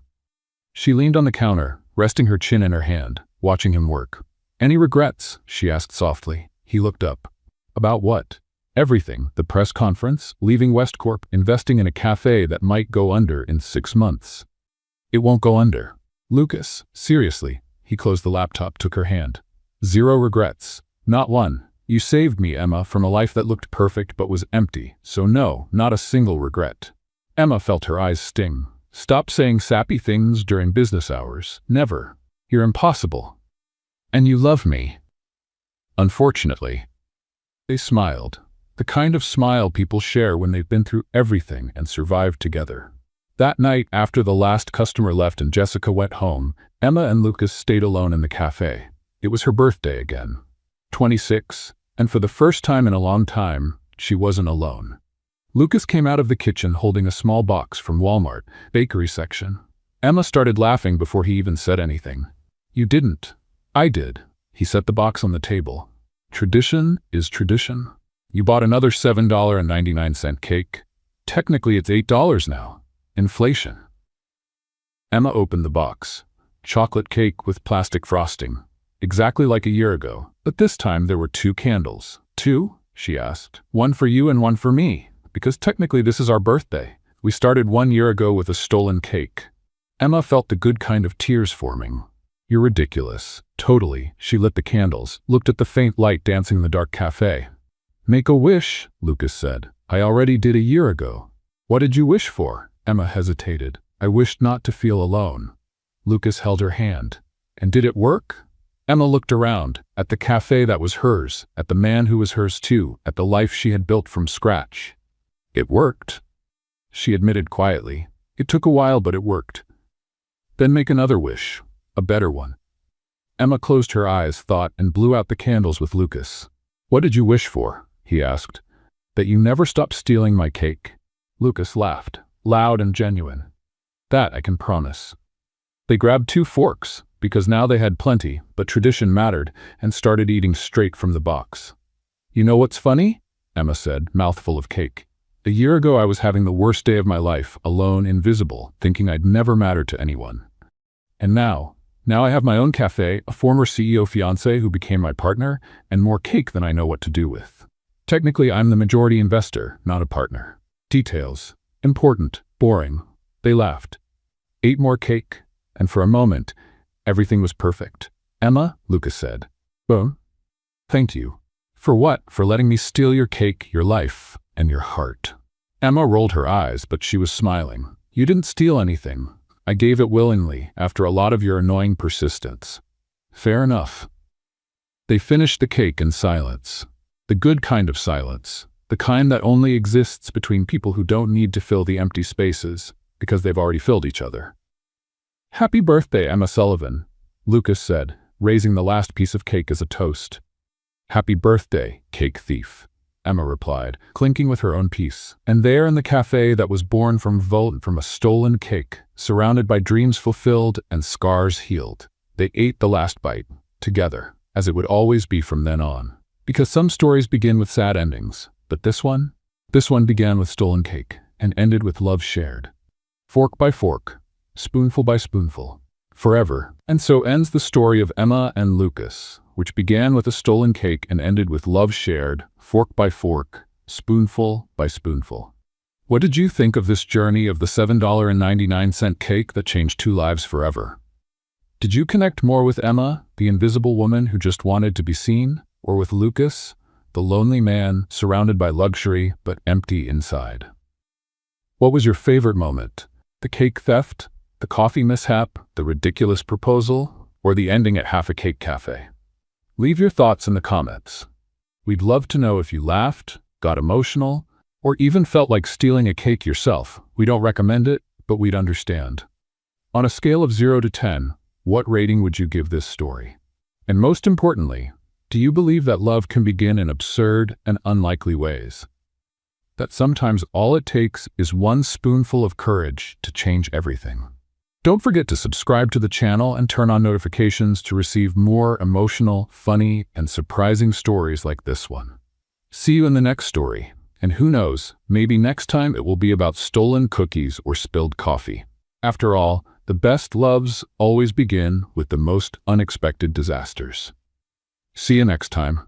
She leaned on the counter, resting her chin in her hand, watching him work. Any regrets? She asked softly. He looked up. About what? Everything. The press conference, leaving Westcorp, investing in a cafe that might go under in 6 months. It won't go under. Lucas, seriously. He closed the laptop, took her hand. 0 regrets. Not one. You saved me, Emma, from a life that looked perfect but was empty, so no, not a single regret. Emma felt her eyes sting. Stop saying sappy things during business hours. Never. You're impossible. And you love me. Unfortunately. They smiled. The kind of smile people share when they've been through everything and survived together. That night, after the last customer left and Jessica went home, Emma and Lucas stayed alone in the cafe. It was her birthday again. 26, and for the first time in a long time, she wasn't alone. Lucas came out of the kitchen holding a small box from Walmart, bakery section. Emma started laughing before he even said anything. You didn't. I did. He set the box on the table. Tradition is tradition. You bought another $7.99 cake. Technically, it's $8 now. Inflation. Emma opened the box. Chocolate cake with plastic frosting. Exactly like a year ago, but this time there were 2 candles. 2? She asked. 1 for you and 1 for me, because technically this is our birthday. We started 1 year ago with a stolen cake. Emma felt the good kind of tears forming. You're ridiculous. Totally. She lit the candles, looked at the faint light dancing in the dark cafe. Make a wish, Lucas said. I already did a year ago. What did you wish for? Emma hesitated. I wished not to feel alone. Lucas held her hand. And did it work? Emma looked around, at the cafe that was hers, at the man who was hers too, at the life she had built from scratch. It worked, she admitted quietly. It took a while, but it worked. Then make another wish, a better one. Emma closed her eyes, thought, and blew out the candles with Lucas. What did you wish for? He asked. That you never stop stealing my cake. Lucas laughed, loud and genuine. That I can promise. They grabbed 2 forks, because now they had plenty, but tradition mattered, and started eating straight from the box. You know what's funny? Emma said, mouthful of cake. A year ago I was having the worst day of my life, alone, invisible, thinking I'd never matter to anyone. And now I have my own cafe, a former CEO fiancé who became my partner, and more cake than I know what to do with. Technically, I'm the majority investor, not a partner. Details. Important. Boring. They laughed. 8 more cake, and for a moment, everything was perfect. Emma, Lucas said. Boom. Thank you. For what? For letting me steal your cake, your life, and your heart. Emma rolled her eyes, but she was smiling. You didn't steal anything. I gave it willingly, after a lot of your annoying persistence. Fair enough. They finished the cake in silence. The good kind of silence. The kind that only exists between people who don't need to fill the empty spaces, because they've already filled each other. Happy birthday, Emma Sullivan, Lucas said, raising the last piece of cake as a toast. Happy birthday, cake thief, Emma replied, clinking with her own piece. And there in the cafe that was born from a stolen cake, surrounded by dreams fulfilled and scars healed, they ate the last bite, together, as it would always be from then on. Because some stories begin with sad endings, but this one began with stolen cake, and ended with love shared. Fork by fork, spoonful by spoonful, forever. And so ends the story of Emma and Lucas, which began with a stolen cake and ended with love shared, fork by fork, spoonful by spoonful. What did you think of this journey of the $7.99 cake that changed 2 lives forever? Did you connect more with Emma, the invisible woman who just wanted to be seen, or with Lucas, the lonely man surrounded by luxury but empty inside? What was your favorite moment? The cake theft? The coffee mishap? The ridiculous proposal? Or the ending at Half a Cake Cafe? Leave your thoughts in the comments. We'd love to know if you laughed, got emotional, or even felt like stealing a cake yourself. We don't recommend it, but we'd understand. On a scale of 0 to 10, what rating would you give this story? And most importantly, do you believe that love can begin in absurd and unlikely ways? That sometimes all it takes is one spoonful of courage to change everything. Don't forget to subscribe to the channel and turn on notifications to receive more emotional, funny, and surprising stories like this one. See you in the next story. And who knows, maybe next time it will be about stolen cookies or spilled coffee. After all, the best loves always begin with the most unexpected disasters. See you next time.